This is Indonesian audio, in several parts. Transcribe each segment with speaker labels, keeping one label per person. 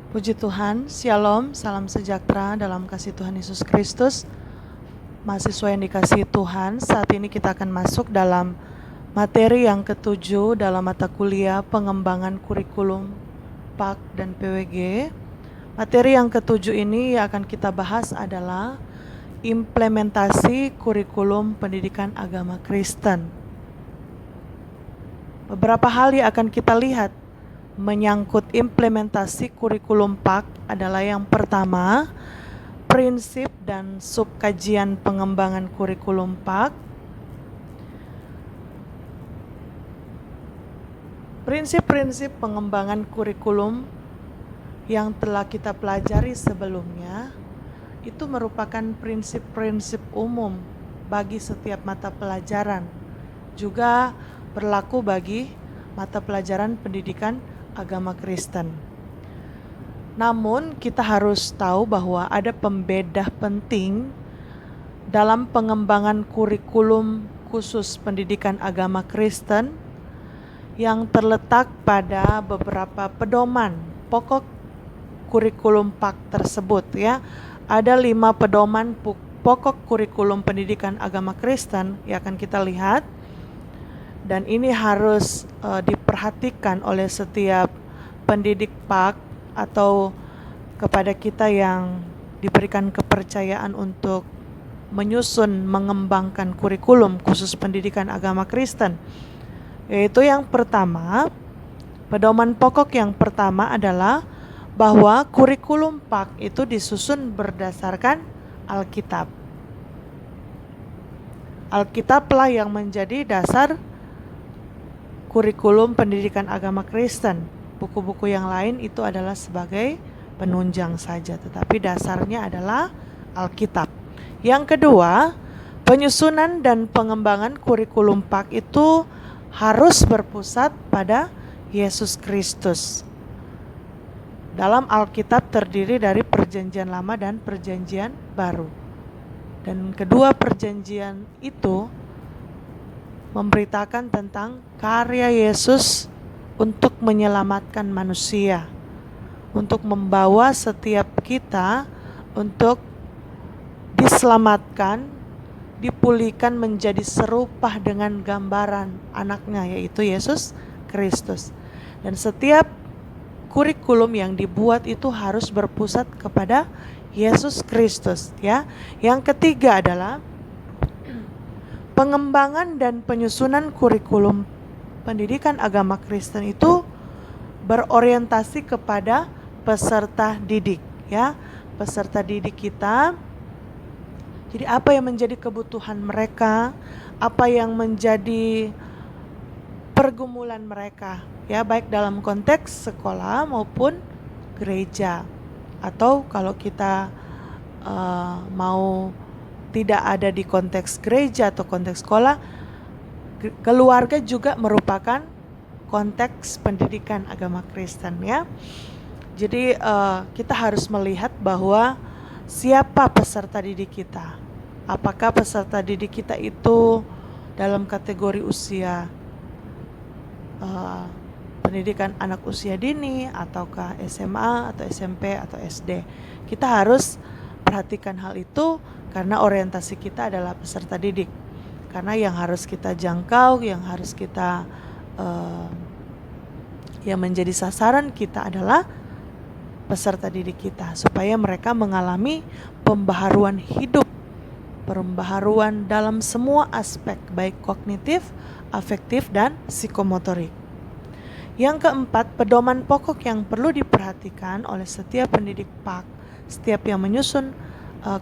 Speaker 1: Puji Tuhan, Shalom, salam sejahtera dalam kasih Tuhan Yesus Kristus. Mahasiswa yang dikasihi Tuhan, saat ini kita akan masuk dalam materi yang ketujuh dalam mata kuliah pengembangan kurikulum PAK dan PWG. Materi yang ketujuh ini yang akan kita bahas adalah implementasi kurikulum pendidikan agama Kristen. Beberapa hal yang akan kita lihat menyangkut implementasi kurikulum PAK adalah yang pertama, prinsip dan subkajian pengembangan kurikulum PAK. Prinsip-prinsip pengembangan kurikulum yang telah kita pelajari sebelumnya itu merupakan prinsip-prinsip umum bagi setiap mata pelajaran, juga berlaku bagi mata pelajaran pendidikan agama Kristen. Namun kita harus tahu bahwa ada pembeda penting dalam pengembangan kurikulum khusus pendidikan agama Kristen yang terletak pada beberapa pedoman pokok kurikulum PAK tersebut ya. Ada 5 pedoman pokok kurikulum pendidikan agama Kristen yang akan kita lihat, dan ini harus diperhatikan oleh setiap pendidik PAK atau kepada kita yang diberikan kepercayaan untuk menyusun mengembangkan kurikulum khusus pendidikan agama Kristen. Yaitu yang pertama, pedoman pokok yang pertama adalah bahwa kurikulum PAK itu disusun berdasarkan Alkitab. Alkitablah yang menjadi dasar kurikulum pendidikan agama Kristen. Buku-buku yang lain itu adalah sebagai penunjang saja, tetapi dasarnya adalah Alkitab. Yang kedua, penyusunan dan pengembangan kurikulum PAK itu harus berpusat pada Yesus Kristus. Dalam Alkitab terdiri dari Perjanjian Lama dan Perjanjian Baru. Dan kedua perjanjian itu memberitakan tentang karya Yesus untuk menyelamatkan manusia, untuk membawa setiap kita untuk diselamatkan, dipulihkan menjadi serupa dengan gambaran anaknya, yaitu Yesus Kristus. Dan setiap kurikulum yang dibuat itu harus berpusat kepada Yesus Kristus ya. Yang ketiga adalah pengembangan dan penyusunan kurikulum pendidikan agama Kristen itu berorientasi kepada peserta didik ya. Peserta didik kita, jadi apa yang menjadi kebutuhan mereka, apa yang menjadi pergumulan mereka ya, baik dalam konteks sekolah maupun gereja, atau kalau kita mau tidak ada di konteks gereja atau konteks sekolah, keluarga juga merupakan konteks pendidikan agama Kristen ya. Jadi kita harus melihat bahwa siapa peserta didik kita. Apakah peserta didik kita itu dalam kategori usia pendidikan anak usia dini, ataukah SMA atau SMP atau SD. Kita harus perhatikan hal itu karena orientasi kita adalah peserta didik. Karena yang harus kita jangkau, yang harus kita yang menjadi sasaran kita adalah peserta didik kita, supaya mereka mengalami pembaharuan hidup, pembaharuan dalam semua aspek, baik kognitif, afektif, dan psikomotorik. Yang keempat, pedoman pokok yang perlu diperhatikan oleh setiap pendidik PAK, setiap yang menyusun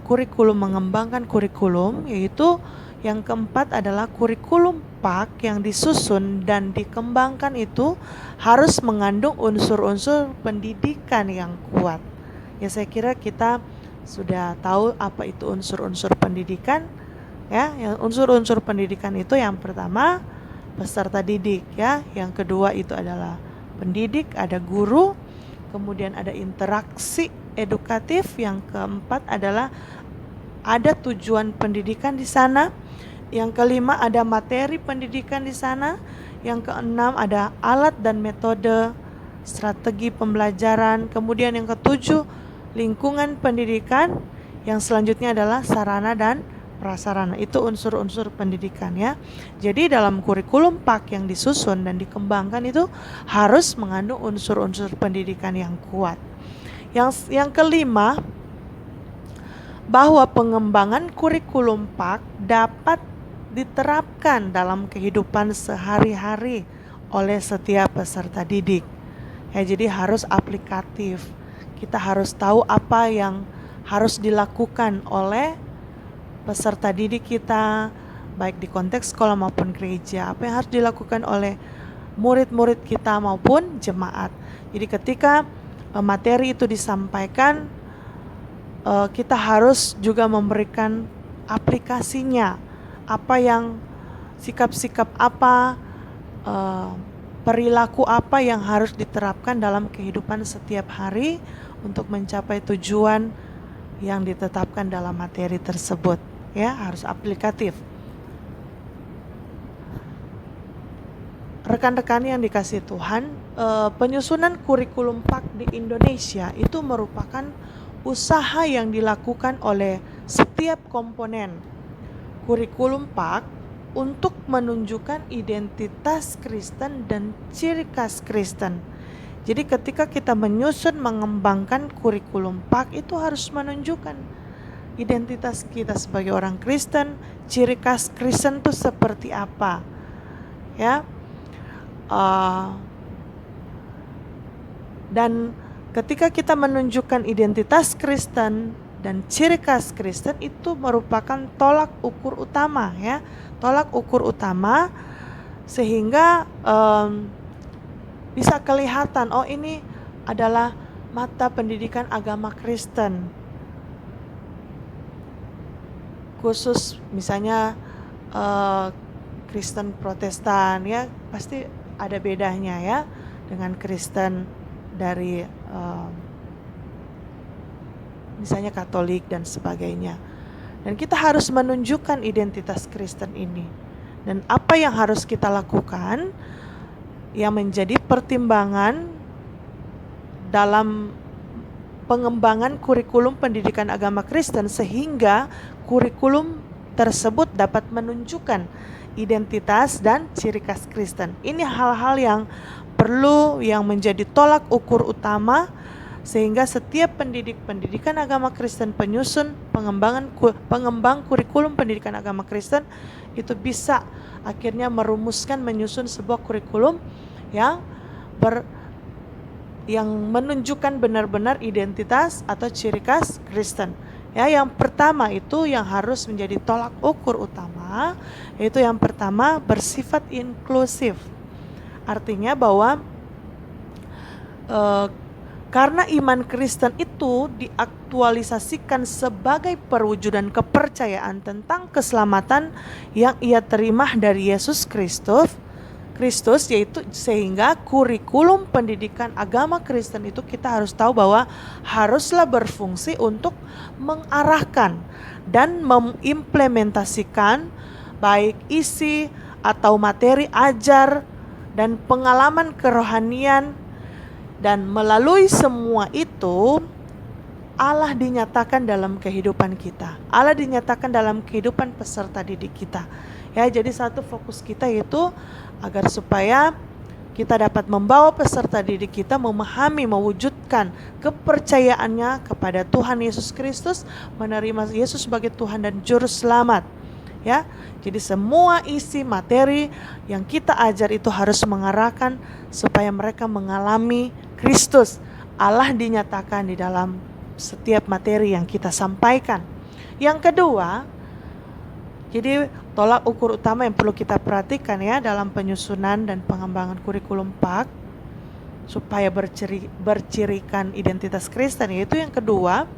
Speaker 1: kurikulum, mengembangkan kurikulum, yaitu yang keempat adalah kurikulum PAK yang disusun dan dikembangkan itu harus mengandung unsur-unsur pendidikan yang kuat. Ya, saya kira kita sudah tahu apa itu unsur-unsur pendidikan ya. Yang unsur-unsur pendidikan itu yang pertama peserta didik ya, yang kedua itu adalah pendidik, ada guru, kemudian ada interaksi edukatif, yang keempat adalah ada tujuan pendidikan di sana, yang kelima ada materi pendidikan di sana, yang keenam ada alat dan metode strategi pembelajaran. Kemudian yang ketujuh, lingkungan pendidikan. Yang selanjutnya adalah sarana dan prasarana. Itu unsur-unsur pendidikan ya. Jadi dalam kurikulum PAK yang disusun dan dikembangkan itu harus mengandung unsur-unsur pendidikan yang kuat. Yang kelima, bahwa pengembangan kurikulum PAK dapat diterapkan dalam kehidupan sehari-hari oleh setiap peserta didik. Ya, jadi harus aplikatif. Kita harus tahu apa yang harus dilakukan oleh peserta didik kita, baik di konteks sekolah maupun gereja. Apa yang harus dilakukan oleh murid-murid kita maupun jemaat. Jadi ketika materi itu disampaikan, kita harus juga memberikan aplikasinya, apa yang sikap-sikap apa, perilaku apa yang harus diterapkan dalam kehidupan setiap hari untuk mencapai tujuan yang ditetapkan dalam materi tersebut. Ya, harus aplikatif. Rekan-rekan yang dikasihi Tuhan, penyusunan kurikulum PAK di Indonesia itu merupakan usaha yang dilakukan oleh setiap komponen kurikulum PAK untuk menunjukkan identitas Kristen dan ciri khas Kristen. Jadi ketika kita menyusun mengembangkan kurikulum PAK itu harus menunjukkan identitas kita sebagai orang Kristen, ciri khas Kristen itu seperti apa. Ya. Dan ketika kita menunjukkan identitas Kristen dan ciri khas Kristen itu merupakan tolak ukur utama ya, tolak ukur utama sehingga bisa kelihatan, oh ini adalah mata pendidikan agama Kristen. Khusus misalnya Kristen Protestan ya, pasti ada bedanya ya dengan Kristen dari misalnya Katolik dan sebagainya. Dan kita harus menunjukkan identitas Kristen ini. Dan apa yang harus kita lakukan yang menjadi pertimbangan dalam pengembangan kurikulum pendidikan agama Kristen sehingga kurikulum tersebut dapat menunjukkan identitas dan ciri khas Kristen. Ini hal-hal yang perlu yang menjadi tolak ukur utama sehingga setiap pendidikan agama Kristen, penyusun pengembang kurikulum pendidikan agama Kristen itu bisa akhirnya merumuskan menyusun sebuah kurikulum yang menunjukkan benar-benar identitas atau ciri khas Kristen. Ya, yang pertama itu yang harus menjadi tolak ukur utama, yaitu yang pertama bersifat inklusif. Artinya bahwa karena iman Kristen itu diaktualisasikan sebagai perwujudan kepercayaan tentang keselamatan yang ia terima dari Yesus Kristus, yaitu sehingga kurikulum pendidikan agama Kristen itu kita harus tahu bahwa haruslah berfungsi untuk mengarahkan dan mengimplementasikan baik isi atau materi ajar dan pengalaman kerohanian, dan melalui semua itu Allah dinyatakan dalam kehidupan kita. Allah dinyatakan dalam kehidupan peserta didik kita. Ya, jadi satu fokus kita yaitu agar supaya kita dapat membawa peserta didik kita memahami, mewujudkan kepercayaannya kepada Tuhan Yesus Kristus, menerima Yesus sebagai Tuhan dan Juru Selamat. Ya, jadi semua isi materi yang kita ajar itu harus mengarahkan supaya mereka mengalami Kristus. Allah dinyatakan di dalam setiap materi yang kita sampaikan. Yang kedua, jadi tolak ukur utama yang perlu kita perhatikan ya dalam penyusunan dan pengembangan kurikulum PAK supaya bercirikan identitas Kristen, yaitu yang kedua,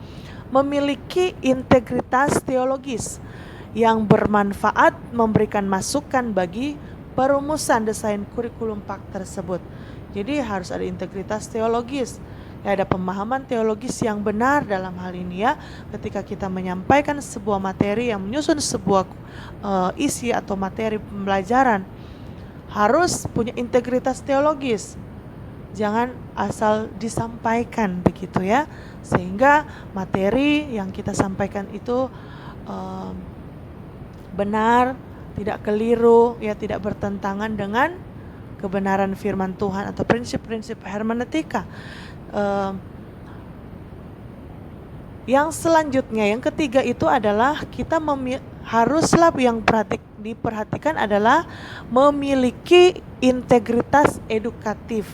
Speaker 1: memiliki integritas teologis yang bermanfaat, memberikan masukan bagi perumusan desain kurikulum PAK tersebut. Jadi harus ada integritas teologis, ya, ada pemahaman teologis yang benar dalam hal ini ya. Ketika kita menyampaikan sebuah materi yang menyusun sebuah isi atau materi pembelajaran, harus punya integritas teologis. jangan asal disampaikan begitu ya, sehingga materi yang kita sampaikan itu benar, tidak keliru, ya, tidak bertentangan dengan kebenaran firman Tuhan atau prinsip-prinsip hermeneutika. Yang selanjutnya, yang ketiga itu adalah kita haruslah yang diperhatikan adalah memiliki integritas edukatif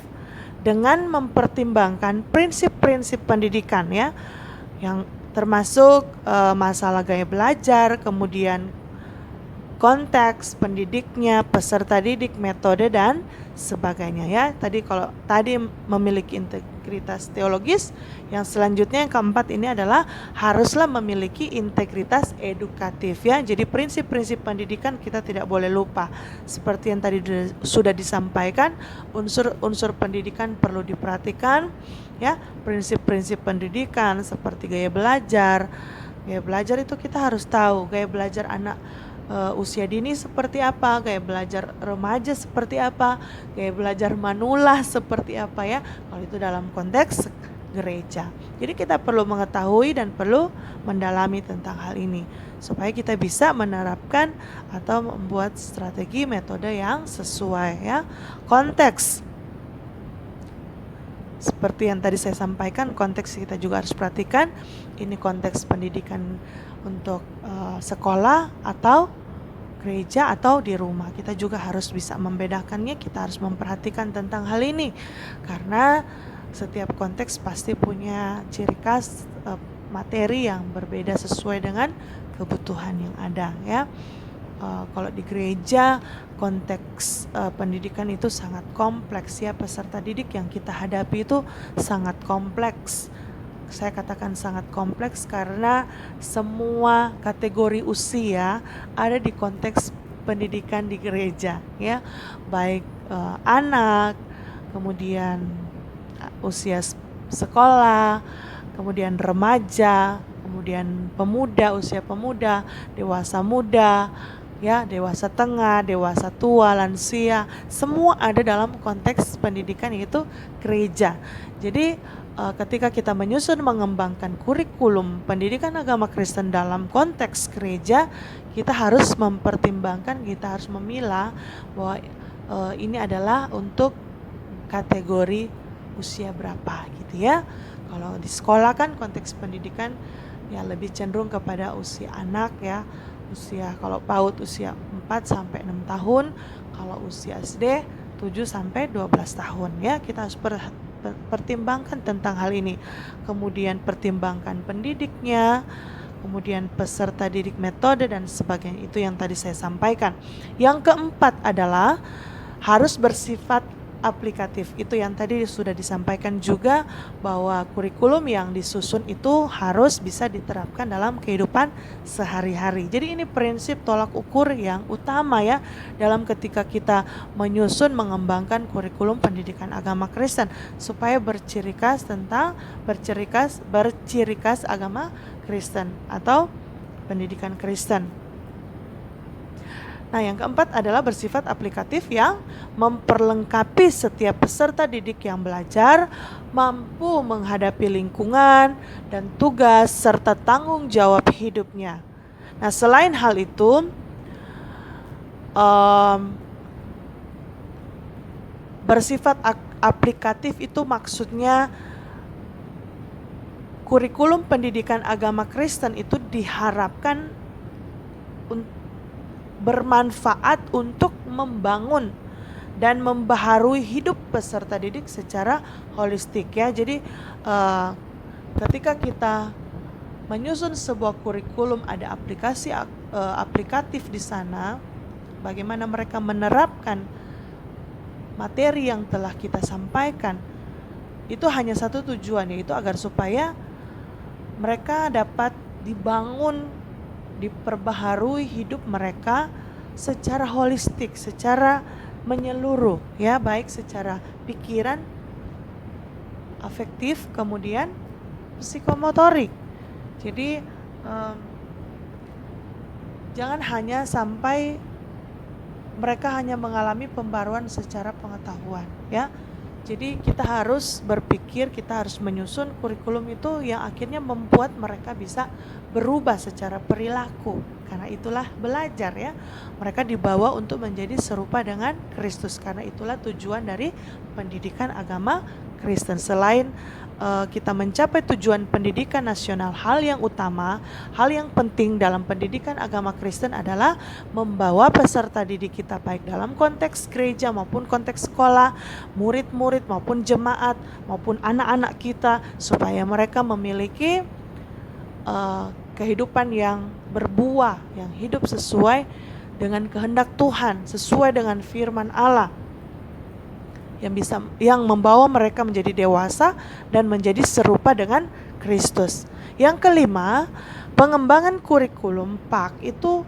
Speaker 1: dengan mempertimbangkan prinsip-prinsip pendidikan ya, yang termasuk masalah gaya belajar, kemudian konteks pendidiknya, peserta didik, metode dan sebagainya ya. Kalau tadi memiliki integritas teologis, yang selanjutnya yang keempat ini adalah haruslah memiliki integritas edukatif ya. Jadi prinsip-prinsip pendidikan kita tidak boleh lupa. Seperti yang tadi sudah disampaikan, unsur-unsur pendidikan perlu diperhatikan ya. Prinsip-prinsip pendidikan seperti gaya belajar. Gaya belajar itu kita harus tahu, gaya belajar anak usia dini seperti apa, gaya belajar remaja seperti apa, gaya belajar manula seperti apa ya, kalau itu dalam konteks gereja. Jadi kita perlu mengetahui dan perlu mendalami tentang hal ini supaya kita bisa menerapkan atau membuat strategi metode yang sesuai ya. Konteks seperti yang tadi saya sampaikan, konteks kita juga harus perhatikan. Ini konteks pendidikan untuk sekolah atau gereja atau di rumah. Kita juga harus bisa membedakannya, kita harus memperhatikan tentang hal ini. Karena setiap konteks pasti punya ciri khas materi yang berbeda sesuai dengan kebutuhan yang ada ya. Kalau di gereja konteks pendidikan itu sangat kompleks ya, peserta didik yang kita hadapi itu sangat kompleks. Saya katakan sangat kompleks karena semua kategori usia ada di konteks pendidikan di gereja ya, baik anak, kemudian usia sekolah, kemudian remaja, kemudian pemuda, usia pemuda, dewasa muda ya, dewasa tengah, dewasa tua, lansia, semua ada dalam konteks pendidikan yaitu gereja. Jadi ketika kita menyusun mengembangkan kurikulum pendidikan agama Kristen dalam konteks gereja, kita harus mempertimbangkan, kita harus memilah bahwa ini adalah untuk kategori usia berapa gitu ya. Kalau di sekolah kan konteks pendidikan ya lebih cenderung kepada usia anak ya, usia kalau PAUD usia 4 sampai 6 tahun, kalau usia SD 7 sampai 12 tahun ya. Kita harus pertimbangkan tentang hal ini. Kemudian pertimbangkan pendidiknya, kemudian peserta didik, metode dan sebagainya. Itu yang tadi saya sampaikan. Yang keempat adalah harus bersifat aplikatif. Itu yang tadi sudah disampaikan juga, bahwa kurikulum yang disusun itu harus bisa diterapkan dalam kehidupan sehari-hari. Jadi ini prinsip tolak ukur yang utama ya dalam ketika kita menyusun mengembangkan kurikulum pendidikan agama Kristen supaya berciri khas agama Kristen atau pendidikan Kristen. Nah, yang keempat adalah bersifat aplikatif yang memperlengkapi setiap peserta didik yang belajar, mampu menghadapi lingkungan dan tugas serta tanggung jawab hidupnya. Nah, selain hal itu, bersifat aplikatif itu maksudnya kurikulum pendidikan agama Kristen itu diharapkan bermanfaat untuk membangun dan membaharui hidup peserta didik secara holistik ya. Jadi ketika kita menyusun sebuah kurikulum, ada aplikatif di sana, bagaimana mereka menerapkan materi yang telah kita sampaikan. Itu hanya satu tujuan, yaitu agar supaya mereka dapat dibangun, diperbaharui hidup mereka secara holistik, secara menyeluruh ya, baik secara pikiran, afektif, kemudian psikomotorik. Jadi jangan hanya sampai mereka hanya mengalami pembaruan secara pengetahuan ya, Jadi kita harus berpikir, kita harus menyusun kurikulum itu yang akhirnya membuat mereka bisa berubah secara perilaku. Karena itulah belajar ya. Mereka dibawa untuk menjadi serupa dengan Kristus. Karena itulah tujuan dari pendidikan agama Kristen. Selain kita mencapai tujuan pendidikan nasional, hal yang utama, hal yang penting dalam pendidikan agama Kristen adalah membawa peserta didik kita baik dalam konteks gereja maupun konteks sekolah, murid-murid maupun jemaat maupun anak-anak kita, supaya mereka memiliki kehidupan yang berbuah, yang hidup sesuai dengan kehendak Tuhan, sesuai dengan firman Allah, yang membawa mereka menjadi dewasa dan menjadi serupa dengan Kristus. Yang kelima, pengembangan kurikulum PAK itu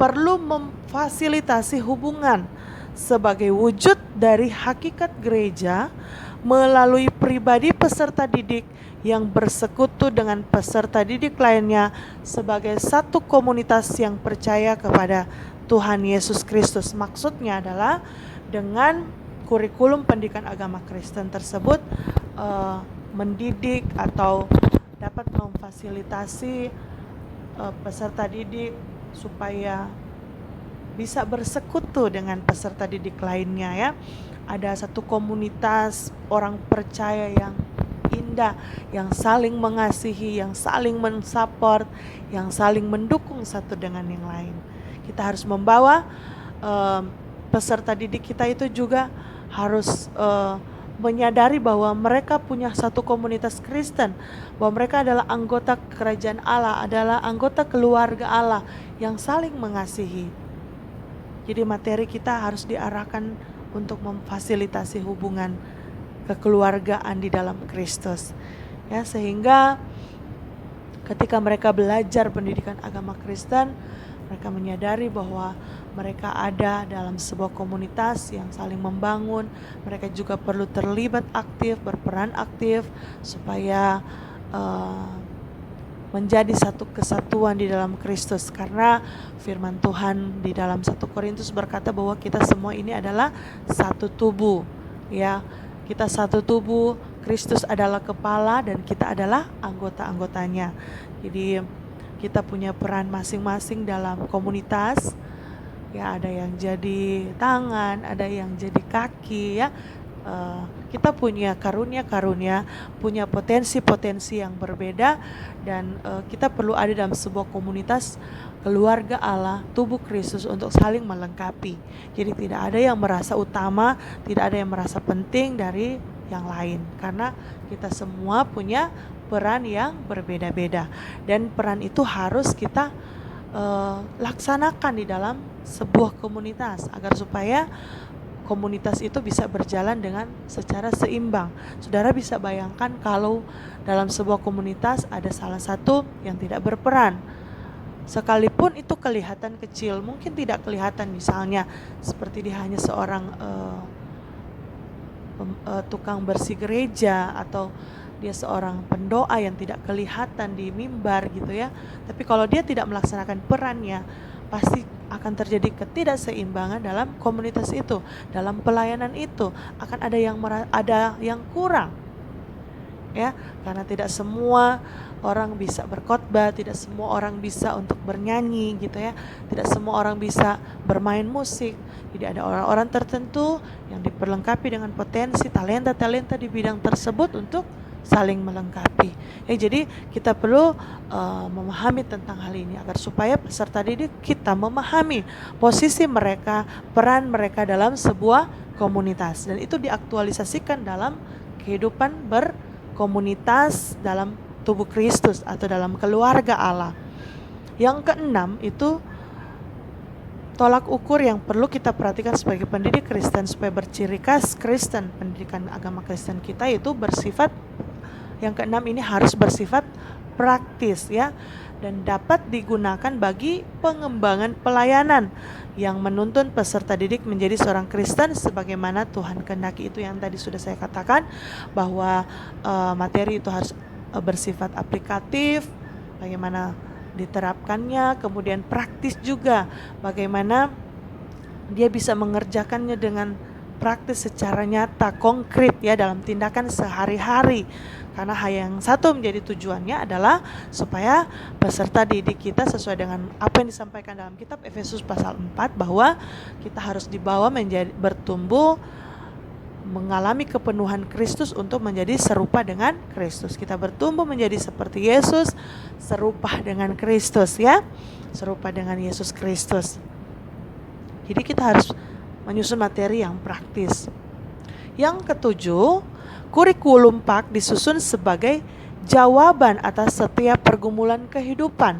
Speaker 1: perlu memfasilitasi hubungan sebagai wujud dari hakikat gereja melalui pribadi peserta didik yang bersekutu dengan peserta didik lainnya sebagai satu komunitas yang percaya kepada Tuhan Yesus Kristus. Maksudnya adalah dengan kurikulum pendidikan agama Kristen tersebut mendidik atau dapat memfasilitasi peserta didik supaya bisa bersekutu dengan peserta didik lainnya ya. Ada satu komunitas orang percaya yang indah, yang saling mengasihi, yang saling mensupport, yang saling mendukung satu dengan yang lain. Kita harus membawa peserta didik kita itu juga harus menyadari bahwa mereka punya satu komunitas Kristen, bahwa mereka adalah anggota kerajaan Allah, adalah anggota keluarga Allah yang saling mengasihi. Jadi materi kita harus diarahkan untuk memfasilitasi hubungan kekeluargaan di dalam Kristus. Ya, sehingga ketika mereka belajar pendidikan agama Kristen, mereka menyadari bahwa mereka ada dalam sebuah komunitas yang saling membangun. Mereka juga perlu terlibat aktif, berperan aktif supaya menjadi satu kesatuan di dalam Kristus. Karena firman Tuhan di dalam 1 Korintus berkata bahwa kita semua ini adalah satu tubuh. Ya, kita satu tubuh, Kristus adalah kepala dan kita adalah anggota-anggotanya. Jadi kita punya peran masing-masing dalam komunitas. Ya, ada yang jadi tangan, ada yang jadi kaki ya. Kita punya karunia-karunia, punya potensi-potensi yang berbeda, dan kita perlu ada dalam sebuah komunitas keluarga Allah, tubuh Kristus, untuk saling melengkapi. Jadi tidak ada yang merasa utama, tidak ada yang merasa penting dari yang lain, karena kita semua punya peran yang berbeda-beda, dan peran itu harus kita laksanakan di dalam sebuah komunitas agar supaya komunitas itu bisa berjalan dengan secara seimbang. Saudara bisa bayangkan kalau dalam sebuah komunitas ada salah satu yang tidak berperan, sekalipun itu kelihatan kecil, mungkin tidak kelihatan, misalnya seperti dia hanya seorang tukang bersih gereja, atau dia seorang pendoa yang tidak kelihatan di mimbar gitu ya. Tapi kalau dia tidak melaksanakan perannya, pasti akan terjadi ketidakseimbangan dalam komunitas itu, dalam pelayanan itu akan ada yang kurang. Ya, karena tidak semua orang bisa berkhotbah, tidak semua orang bisa untuk bernyanyi gitu ya. Tidak semua orang bisa bermain musik. Jadi ada orang-orang tertentu yang diperlengkapi dengan potensi, talenta-talenta di bidang tersebut untuk saling melengkapi. Ya, jadi kita perlu memahami tentang hal ini agar supaya peserta didik kita memahami posisi mereka, peran mereka dalam sebuah komunitas, dan itu diaktualisasikan dalam kehidupan berkomunitas dalam tubuh Kristus atau dalam keluarga Allah. Yang keenam itu tolak ukur yang perlu kita perhatikan sebagai pendidik Kristen supaya berciri khas Kristen. Pendidikan agama Kristen kita itu bersifat, yang keenam ini harus bersifat praktis ya, dan dapat digunakan bagi pengembangan pelayanan yang menuntun peserta didik menjadi seorang Kristen sebagaimana Tuhan kehendaki. Itu yang tadi sudah saya katakan, bahwa materi itu harus bersifat aplikatif, bagaimana diterapkannya, kemudian praktis juga, bagaimana dia bisa mengerjakannya dengan praktis secara nyata, konkret ya dalam tindakan sehari-hari. Karena yang satu menjadi tujuannya adalah supaya peserta didik kita sesuai dengan apa yang disampaikan dalam kitab Efesus pasal 4, bahwa kita harus dibawa menjadi bertumbuh, mengalami kepenuhan Kristus untuk menjadi serupa dengan Kristus. Kita bertumbuh menjadi seperti Yesus, serupa dengan Kristus ya. Serupa dengan Yesus Kristus. Jadi kita harus menyusun materi yang praktis. Yang ketujuh, kurikulum PAK disusun sebagai jawaban atas setiap pergumulan kehidupan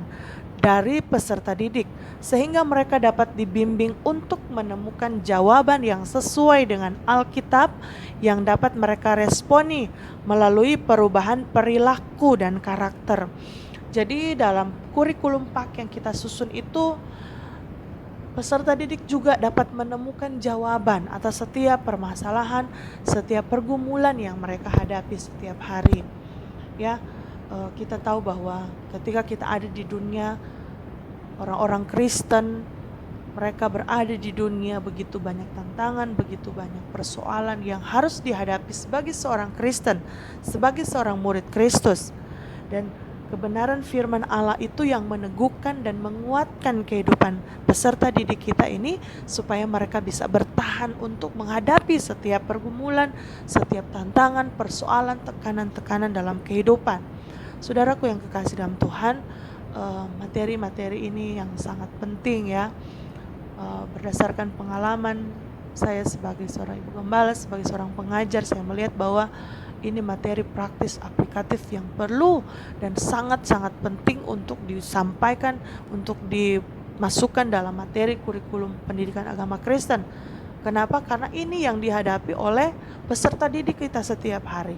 Speaker 1: dari peserta didik, sehingga mereka dapat dibimbing untuk menemukan jawaban yang sesuai dengan Alkitab yang dapat mereka responi melalui perubahan perilaku dan karakter. Jadi dalam kurikulum PAK yang kita susun itu, peserta didik juga dapat menemukan jawaban atas setiap permasalahan, setiap pergumulan yang mereka hadapi setiap hari. Ya, kita tahu bahwa ketika kita ada di dunia, orang-orang Kristen, mereka berada di dunia, begitu banyak tantangan, begitu banyak persoalan yang harus dihadapi sebagai seorang Kristen, sebagai seorang murid Kristus. Dan kebenaran firman Allah itu yang meneguhkan dan menguatkan kehidupan peserta didik kita ini, supaya mereka bisa bertahan untuk menghadapi setiap pergumulan, setiap tantangan, persoalan, tekanan-tekanan dalam kehidupan. Saudaraku yang kekasih dalam Tuhan, materi-materi ini yang sangat penting ya. Berdasarkan pengalaman saya sebagai seorang ibu gembala, sebagai seorang pengajar, saya melihat bahwa ini materi praktis aplikatif yang perlu dan sangat-sangat penting untuk disampaikan, untuk dimasukkan dalam materi kurikulum pendidikan agama Kristen. Kenapa? Karena ini yang dihadapi oleh peserta didik kita setiap hari.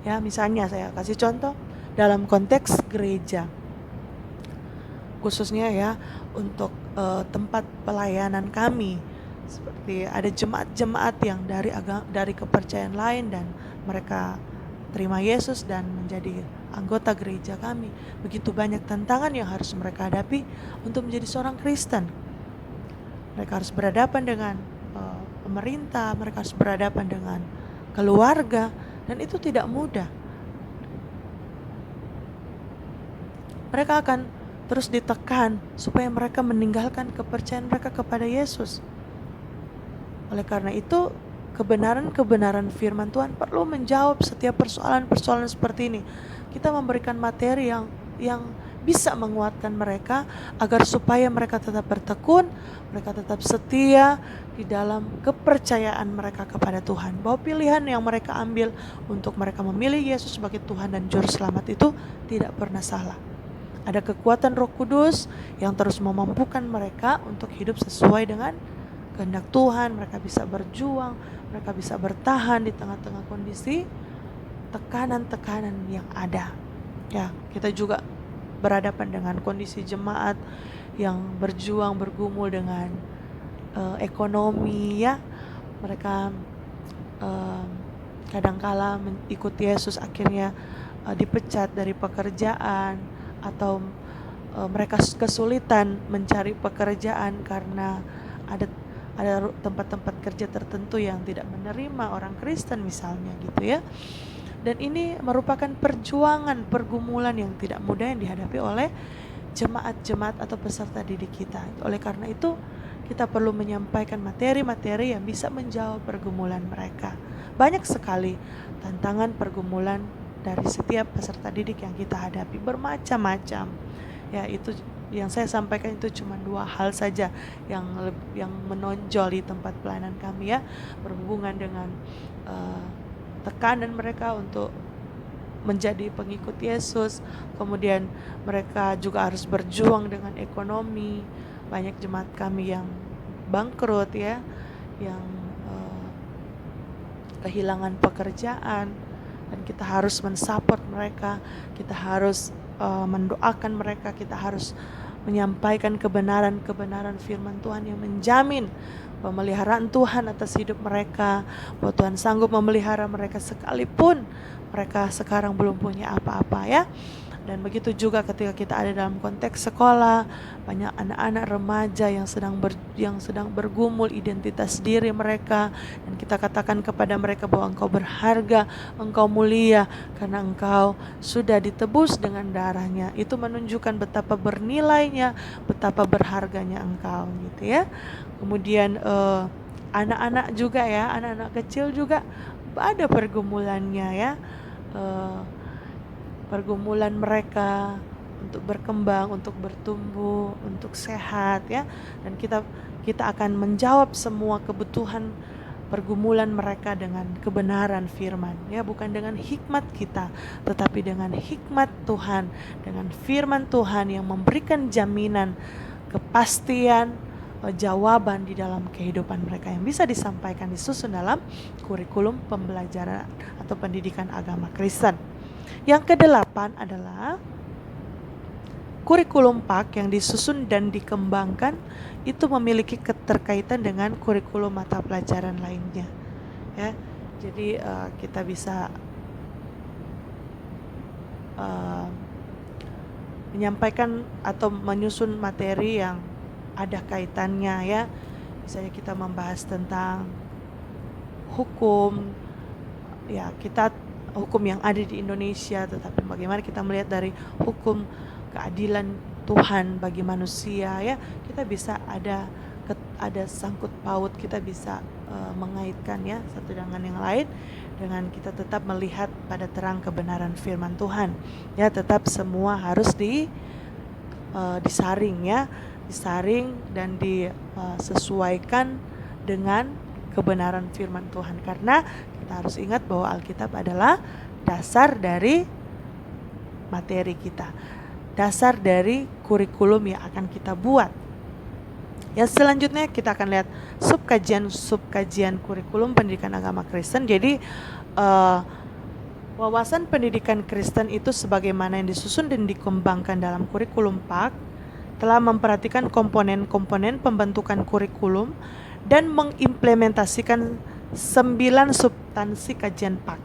Speaker 1: Ya, misalnya saya kasih contoh dalam konteks gereja, khususnya ya untuk tempat pelayanan kami. Seperti ada jemaat-jemaat yang dari kepercayaan lain dan mereka terima Yesus dan menjadi anggota gereja kami. Begitu banyak tantangan yang harus mereka hadapi untuk menjadi seorang Kristen. Mereka harus berhadapan dengan pemerintah, mereka harus berhadapan dengan keluarga, dan itu tidak mudah. Mereka akan terus ditekan supaya mereka meninggalkan kepercayaan mereka kepada Yesus. Oleh karena itu, kebenaran-kebenaran firman Tuhan perlu menjawab setiap persoalan-persoalan seperti ini. Kita memberikan materi yang bisa menguatkan mereka agar supaya mereka tetap bertekun, mereka tetap setia di dalam kepercayaan mereka kepada Tuhan. Bahwa pilihan yang mereka ambil untuk mereka memilih Yesus sebagai Tuhan dan Juru Selamat itu tidak pernah salah. Ada kekuatan Roh Kudus yang terus memampukan mereka untuk hidup sesuai dengan kehendak Tuhan. Mereka bisa berjuang, mereka bisa bertahan di tengah-tengah kondisi tekanan-tekanan yang ada. Ya, kita juga berhadapan dengan kondisi jemaat yang berjuang, bergumul dengan ekonomi ya. Mereka kadangkala ikut Yesus akhirnya dipecat dari pekerjaan, atau mereka kesulitan mencari pekerjaan karena ada tempat-tempat kerja tertentu yang tidak menerima orang Kristen misalnya gitu ya. Dan ini merupakan perjuangan, pergumulan yang tidak mudah yang dihadapi oleh jemaat-jemaat atau peserta didik kita. Oleh karena itu, kita perlu menyampaikan materi-materi yang bisa menjawab pergumulan mereka. Banyak sekali tantangan pergumulan dari setiap peserta didik yang kita hadapi, bermacam-macam. Ya, itu yang saya sampaikan itu cuma 2 hal saja yang menonjol di tempat pelayanan kami ya, berhubungan dengan tekanan mereka untuk menjadi pengikut Yesus. Kemudian mereka juga harus berjuang dengan ekonomi. Banyak jemaat kami yang bangkrut ya, yang kehilangan pekerjaan, dan kita harus mensupport mereka, kita harus mendoakan mereka, kita harus menyampaikan kebenaran-kebenaran firman Tuhan yang menjamin pemeliharaan Tuhan atas hidup mereka, bahwa Tuhan sanggup memelihara mereka sekalipun mereka sekarang belum punya apa-apa ya. Dan begitu juga ketika kita ada dalam konteks sekolah, banyak anak-anak remaja yang sedang bergumul identitas diri mereka, dan kita katakan kepada mereka bahwa engkau berharga, engkau mulia karena engkau sudah ditebus dengan darahnya. Itu menunjukkan betapa bernilainya, betapa berharganya engkau gitu ya. Kemudian anak-anak juga ya, anak-anak kecil juga ada pergumulannya ya. Pergumulan mereka untuk berkembang, untuk bertumbuh, untuk sehat ya. Dan kita akan menjawab semua kebutuhan pergumulan mereka dengan kebenaran firman ya, bukan dengan hikmat kita, tetapi dengan hikmat Tuhan, dengan firman Tuhan yang memberikan jaminan, kepastian, jawaban di dalam kehidupan mereka yang bisa disampaikan, disusun dalam kurikulum pembelajaran atau pendidikan agama Kristen. Yang kedelapan adalah kurikulum PAK yang disusun dan dikembangkan itu memiliki keterkaitan dengan kurikulum mata pelajaran lainnya ya. Jadi kita bisa menyampaikan atau menyusun materi yang ada kaitannya ya. Misalnya kita membahas tentang hukum ya, kita hukum yang ada di Indonesia, tetapi bagaimana kita melihat dari hukum keadilan Tuhan bagi manusia ya. Kita bisa ada sangkut paut, kita bisa mengaitkan ya satu dengan yang lain, dengan kita tetap melihat pada terang kebenaran firman Tuhan ya. Tetap semua harus disaring ya, disaring dan disesuaikan dengan kebenaran firman Tuhan, karena kita harus ingat bahwa Alkitab adalah dasar dari materi kita, dasar dari kurikulum yang akan kita buat. Yang selanjutnya kita akan lihat subkajian kurikulum pendidikan agama Kristen. Jadi wawasan pendidikan Kristen itu sebagaimana yang disusun dan dikembangkan dalam kurikulum PAK telah memperhatikan komponen-komponen pembentukan kurikulum dan mengimplementasikan 9 substansi kajian PAK.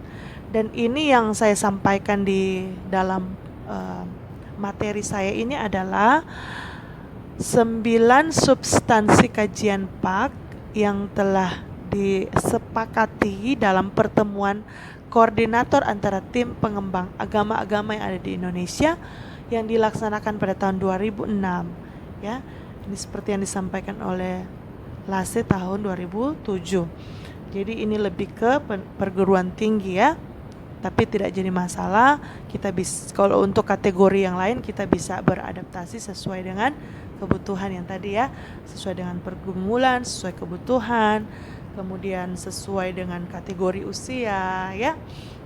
Speaker 1: Dan ini yang saya sampaikan di dalam materi saya ini adalah 9 substansi kajian PAK yang telah disepakati dalam pertemuan koordinator antara tim pengembang agama-agama yang ada di Indonesia yang dilaksanakan pada tahun 2006 ya. Ini seperti yang disampaikan oleh LASE tahun 2007. Jadi ini lebih ke perguruan tinggi ya. Tapi tidak jadi masalah, kita bisa, kalau untuk kategori yang lain kita bisa beradaptasi sesuai dengan kebutuhan yang tadi ya, sesuai dengan pergumulan, sesuai kebutuhan, kemudian sesuai dengan kategori usia ya.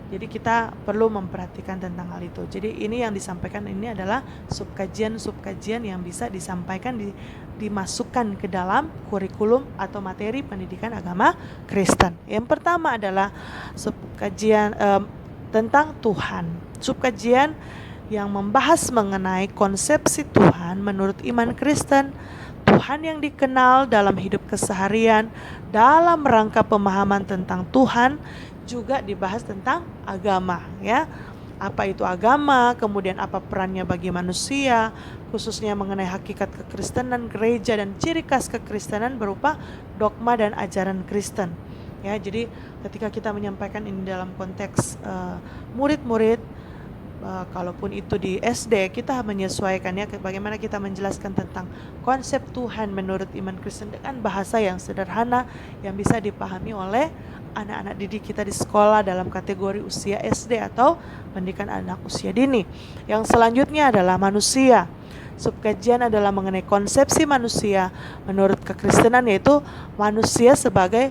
Speaker 1: Jadi kita perlu memperhatikan tentang hal itu. Jadi ini yang disampaikan ini adalah subkajian yang bisa disampaikan, dimasukkan ke dalam kurikulum atau materi pendidikan agama Kristen. Yang pertama adalah subkajian tentang Tuhan. Subkajian yang membahas mengenai konsepsi Tuhan menurut iman Kristen, Tuhan yang dikenal dalam hidup keseharian, dalam rangka pemahaman tentang Tuhan, juga dibahas tentang agama ya. Apa itu agama, kemudian apa perannya bagi manusia, khususnya mengenai hakikat kekristenan gereja dan ciri khas kekristenan berupa dogma dan ajaran Kristen. Ya, jadi ketika kita menyampaikan ini dalam konteks murid-murid, kalaupun itu di SD, kita menyesuaikannya bagaimana kita menjelaskan tentang konsep Tuhan menurut iman Kristen dengan bahasa yang sederhana yang bisa dipahami oleh anak-anak didik kita di sekolah dalam kategori usia SD atau pendidikan anak usia dini. Yang selanjutnya adalah manusia. Subkajian adalah mengenai konsepsi manusia menurut kekristenan, yaitu manusia sebagai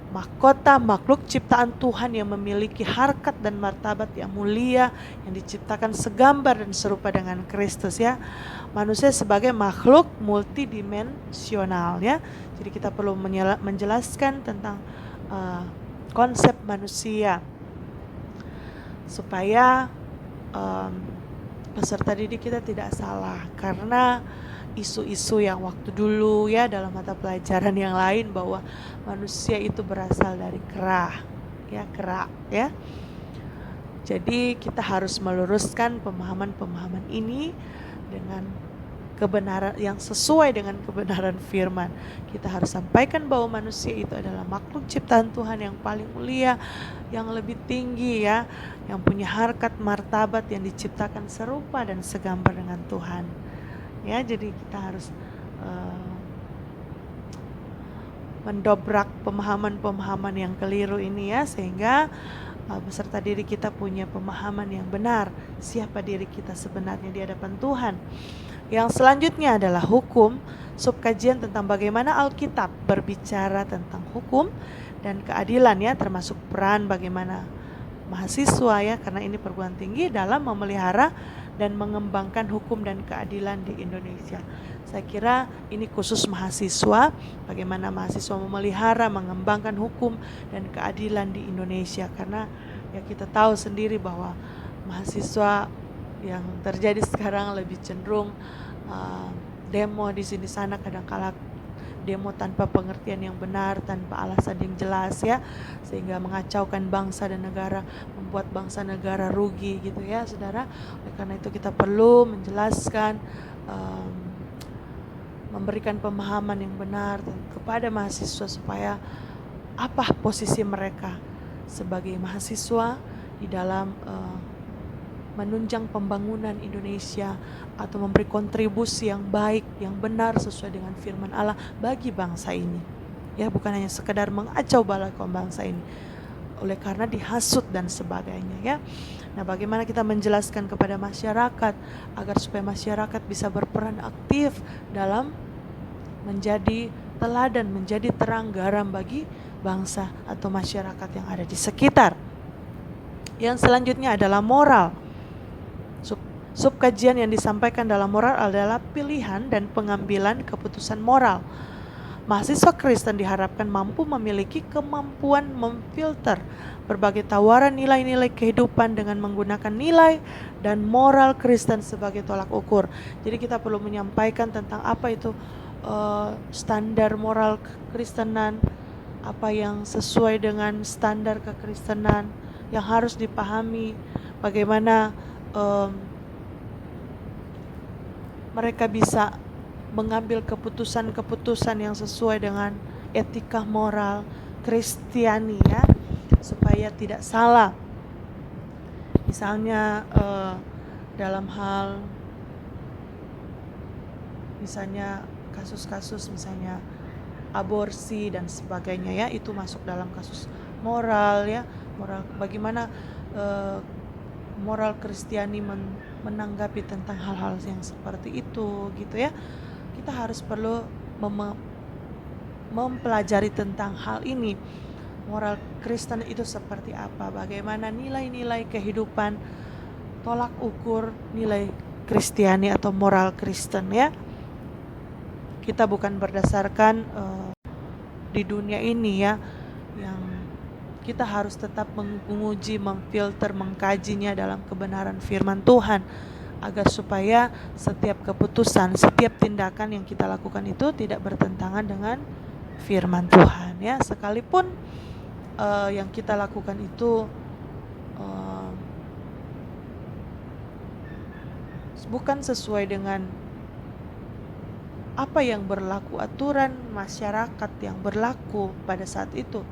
Speaker 1: mahkota makhluk ciptaan Tuhan yang memiliki harkat dan martabat yang mulia, yang diciptakan segambar dan serupa dengan Kristus ya. Manusia sebagai makhluk multidimensional ya. Jadi kita perlu menjelaskan tentang konsep manusia supaya peserta didik kita tidak salah, karena isu-isu yang waktu dulu ya dalam mata pelajaran yang lain bahwa manusia itu berasal dari kera ya. Jadi kita harus meluruskan pemahaman-pemahaman ini dengan kebenaran yang sesuai dengan kebenaran firman. Kita harus sampaikan bahwa manusia itu adalah makhluk ciptaan Tuhan yang paling mulia, yang lebih tinggi ya, yang punya harkat martabat, yang diciptakan serupa dan segambar dengan Tuhan. Ya, jadi kita harus mendobrak pemahaman-pemahaman yang keliru ini ya, sehingga beserta diri kita punya pemahaman yang benar siapa diri kita sebenarnya di hadapan Tuhan. Yang selanjutnya adalah hukum, subkajian tentang bagaimana Alkitab berbicara tentang hukum dan keadilan ya, termasuk peran bagaimana mahasiswa ya, karena ini perguruan tinggi dalam memelihara dan mengembangkan hukum dan keadilan di Indonesia. Saya kira ini khusus mahasiswa, bagaimana mahasiswa memelihara, mengembangkan hukum dan keadilan di Indonesia. Karena ya kita tahu sendiri bahwa mahasiswa yang terjadi sekarang lebih cenderung demo di sini sana, kadang-kala demo tanpa pengertian yang benar, tanpa alasan yang jelas ya, sehingga mengacaukan bangsa dan negara, membuat bangsa negara rugi gitu ya saudara. Oleh karena itu kita perlu menjelaskan, memberikan pemahaman yang benar kepada mahasiswa supaya apa posisi mereka sebagai mahasiswa di dalam menunjang pembangunan Indonesia atau memberi kontribusi yang baik, yang benar sesuai dengan firman Allah bagi bangsa ini. Ya, bukan hanya sekedar mengacau balakon bangsa ini oleh karena dihasut dan sebagainya ya. Nah, bagaimana kita menjelaskan kepada masyarakat agar supaya masyarakat bisa berperan aktif dalam menjadi teladan, menjadi terang garam bagi bangsa atau masyarakat yang ada di sekitar. Yang selanjutnya adalah moral. Subkajian yang disampaikan dalam moral adalah pilihan dan pengambilan keputusan moral. Mahasiswa Kristen diharapkan mampu memiliki kemampuan memfilter berbagai tawaran nilai-nilai kehidupan dengan menggunakan nilai dan moral Kristen sebagai tolak ukur. Jadi kita perlu menyampaikan tentang apa itu standar moral kekristenan, apa yang sesuai dengan standar kekristenan yang harus dipahami, bagaimana mereka bisa mengambil keputusan-keputusan yang sesuai dengan etika moral Kristiani ya, supaya tidak salah. Misalnya dalam hal misalnya kasus-kasus misalnya aborsi dan sebagainya ya, itu masuk dalam kasus moral ya, moral bagaimana moral Kristiani menanggapi tentang hal-hal yang seperti itu gitu ya. Kita harus perlu mempelajari tentang hal ini. Moral Kristen itu seperti apa? Bagaimana nilai-nilai kehidupan, tolak ukur nilai Kristiani atau moral Kristen ya. Kita bukan berdasarkan di dunia ini ya, yang kita harus tetap menguji, memfilter, mengkajinya dalam kebenaran firman Tuhan, agar supaya setiap keputusan, setiap tindakan yang kita lakukan itu tidak bertentangan dengan firman Tuhan ya. Sekalipun yang kita lakukan itu bukan sesuai dengan apa yang berlaku, aturan masyarakat yang berlaku pada saat itu,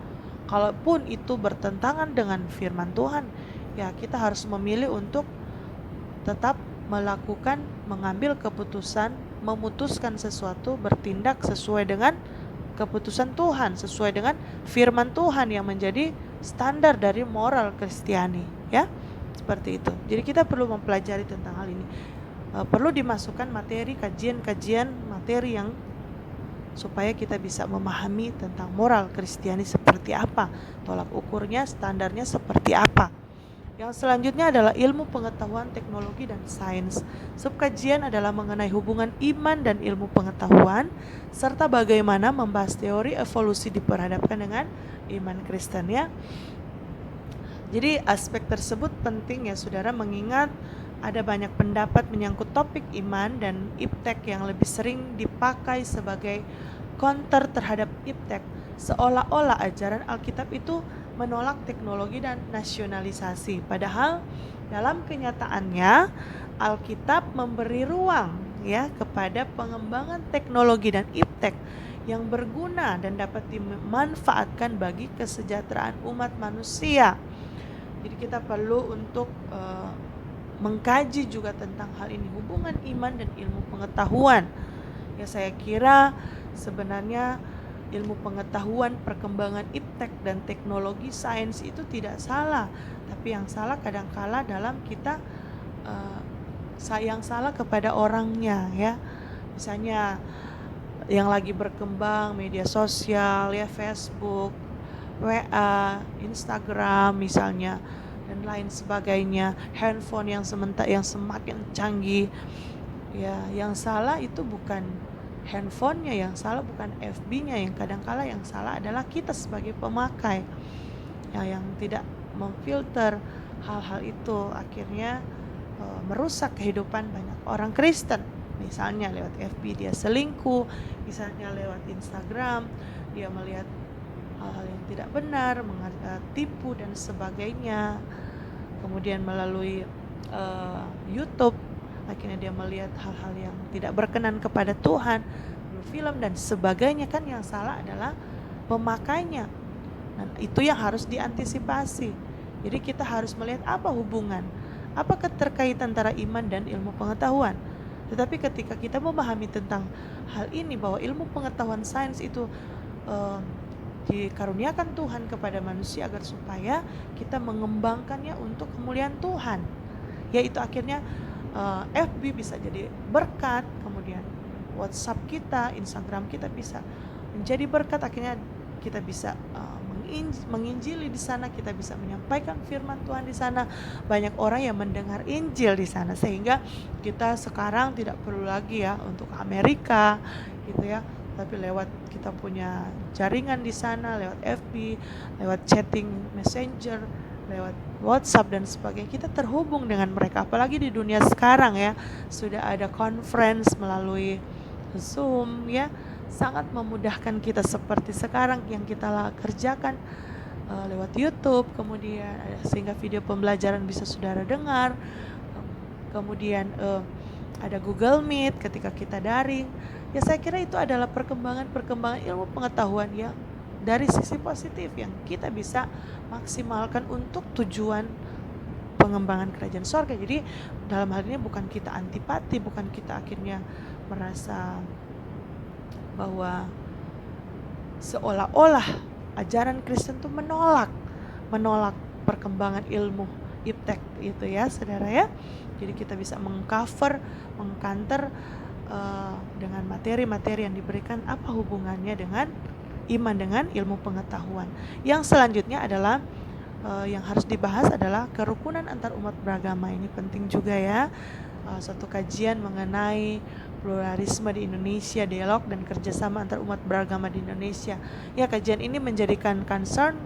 Speaker 1: kalaupun itu bertentangan dengan firman Tuhan, ya kita harus memilih untuk tetap melakukan, mengambil keputusan, memutuskan sesuatu, bertindak sesuai dengan keputusan Tuhan, sesuai dengan firman Tuhan yang menjadi standar dari moral Kristiani ya, seperti itu. Jadi kita perlu mempelajari tentang hal ini, perlu dimasukkan materi, kajian materi yang supaya kita bisa memahami tentang moral Kristiani seperti apa, tolak ukurnya, standarnya seperti apa. Yang selanjutnya adalah ilmu pengetahuan, teknologi, dan sains. Subkajian adalah mengenai hubungan iman dan ilmu pengetahuan, serta bagaimana membahas teori evolusi diperhadapkan dengan iman Kristen ya. Jadi aspek tersebut penting ya saudara, mengingat ada banyak pendapat menyangkut topik iman, dan iptek yang lebih sering dipakai sebagai counter terhadap iptek, seolah-olah ajaran Alkitab itu menolak teknologi dan nasionalisasi. Padahal dalam kenyataannya Alkitab memberi ruang ya kepada pengembangan teknologi dan iptek yang berguna dan dapat dimanfaatkan bagi kesejahteraan umat manusia. Jadi kita perlu untuk mengkaji juga tentang hal ini, hubungan iman dan ilmu pengetahuan. Ya, saya kira sebenarnya ilmu pengetahuan, perkembangan iptek dan teknologi sains itu tidak salah, tapi yang salah kadangkala dalam kita yang salah kepada orangnya ya. Misalnya yang lagi berkembang media sosial ya, Facebook, WA, Instagram misalnya dan lain sebagainya, handphone yang semakin canggih. Ya, yang salah itu bukan handphonenya, yang salah bukan FB-nya, yang kadangkala yang salah adalah kita sebagai pemakai ya, yang tidak memfilter hal-hal itu, akhirnya merusak kehidupan banyak orang Kristen. Misalnya lewat FB dia selingkuh, misalnya lewat Instagram dia melihat hal-hal yang tidak benar, tipu dan sebagainya. Kemudian melalui YouTube akhirnya dia melihat hal-hal yang tidak berkenan kepada Tuhan, film dan sebagainya. Kan yang salah adalah pemakainya. Dan itu yang harus diantisipasi. Jadi kita harus melihat apa hubungan, apa keterkaitan antara iman dan ilmu pengetahuan. Tetapi ketika kita memahami tentang hal ini, bahwa ilmu pengetahuan sains itu dikaruniakan Tuhan kepada manusia agar supaya kita mengembangkannya untuk kemuliaan Tuhan, yaitu akhirnya FB bisa jadi berkat, kemudian WhatsApp kita, Instagram kita bisa menjadi berkat, akhirnya kita bisa menginjili di sana, kita bisa menyampaikan firman Tuhan di sana, banyak orang yang mendengar Injil di sana, sehingga kita sekarang tidak perlu lagi ya untuk Amerika gitu ya, tapi lewat kita punya jaringan di sana, lewat FB, lewat chatting messenger, lewat WhatsApp dan sebagainya, kita terhubung dengan mereka. Apalagi di dunia sekarang ya, sudah ada conference melalui Zoom ya, sangat memudahkan kita seperti sekarang yang kita kerjakan lewat YouTube, kemudian sehingga video pembelajaran bisa saudara dengar, kemudian ada Google Meet ketika kita daring. Ya, saya kira itu adalah perkembangan ilmu pengetahuan yang dari sisi positif yang kita bisa maksimalkan untuk tujuan pengembangan kerajaan sorga. Jadi dalam hal ini bukan kita antipati, bukan kita akhirnya merasa bahwa seolah-olah ajaran Kristen itu menolak perkembangan ilmu iptek itu ya saudara ya. Jadi kita bisa mengcover, mengcounter dengan materi-materi yang diberikan, apa hubungannya dengan iman dengan ilmu pengetahuan. Yang selanjutnya adalah yang harus dibahas adalah kerukunan antar umat beragama. Ini penting juga ya, suatu kajian mengenai pluralisme di Indonesia, dialog dan kerjasama antar umat beragama di Indonesia. Ya, kajian ini menjadikan concern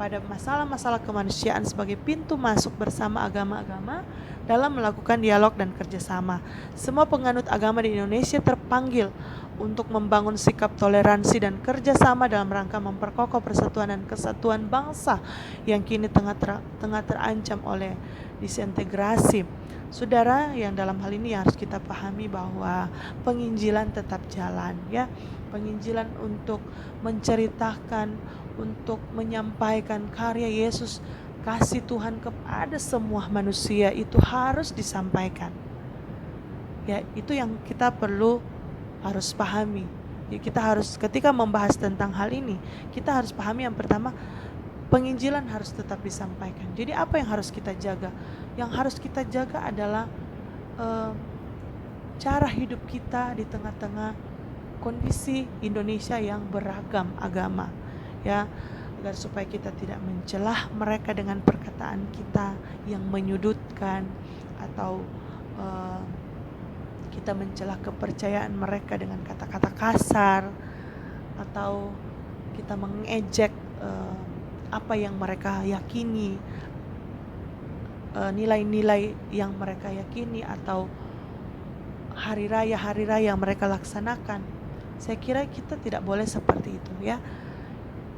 Speaker 1: pada masalah-masalah kemanusiaan sebagai pintu masuk bersama agama-agama dalam melakukan dialog dan kerjasama. Semua penganut agama di Indonesia terpanggil untuk membangun sikap toleransi dan kerjasama dalam rangka memperkokoh persatuan dan kesatuan bangsa yang kini tengah terancam oleh disintegrasi. Saudara, yang dalam hal ini harus kita pahami bahwa penginjilan tetap jalan ya. Penginjilan untuk menceritakan, untuk menyampaikan karya Yesus, kasih Tuhan kepada semua manusia itu harus disampaikan. Ya, itu yang kita harus pahami. Jadi kita harus, ketika membahas tentang hal ini, kita harus pahami yang pertama, penginjilan harus tetap disampaikan. Jadi apa yang harus kita jaga? Yang harus kita jaga adalah cara hidup kita di tengah-tengah kondisi Indonesia yang beragam agama, ya, agar supaya kita tidak mencelah mereka dengan perkataan kita yang menyudutkan, atau kita mencelah kepercayaan mereka dengan kata-kata kasar, atau kita mengejek apa yang mereka yakini, nilai-nilai yang mereka yakini, atau hari raya yang mereka laksanakan. Saya kira kita tidak boleh seperti itu ya.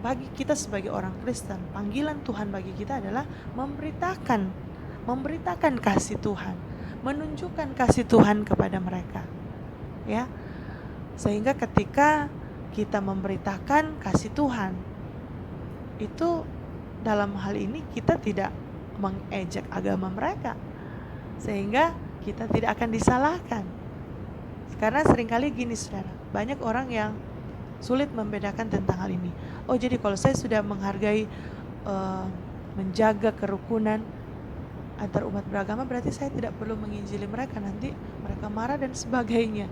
Speaker 1: bagi kita sebagai orang Kristen, panggilan Tuhan bagi kita adalah memberitakan kasih Tuhan, menunjukkan kasih Tuhan kepada mereka, ya. Sehingga ketika kita memberitakan kasih Tuhan, itu dalam hal ini kita tidak mengejek agama mereka, sehingga kita tidak akan disalahkan. Karena seringkali gini saudara, banyak orang yang sulit membedakan tentang hal ini. Oh, jadi kalau saya sudah menghargai, menjaga kerukunan antar umat beragama, berarti saya tidak perlu menginjili mereka, nanti mereka marah dan sebagainya.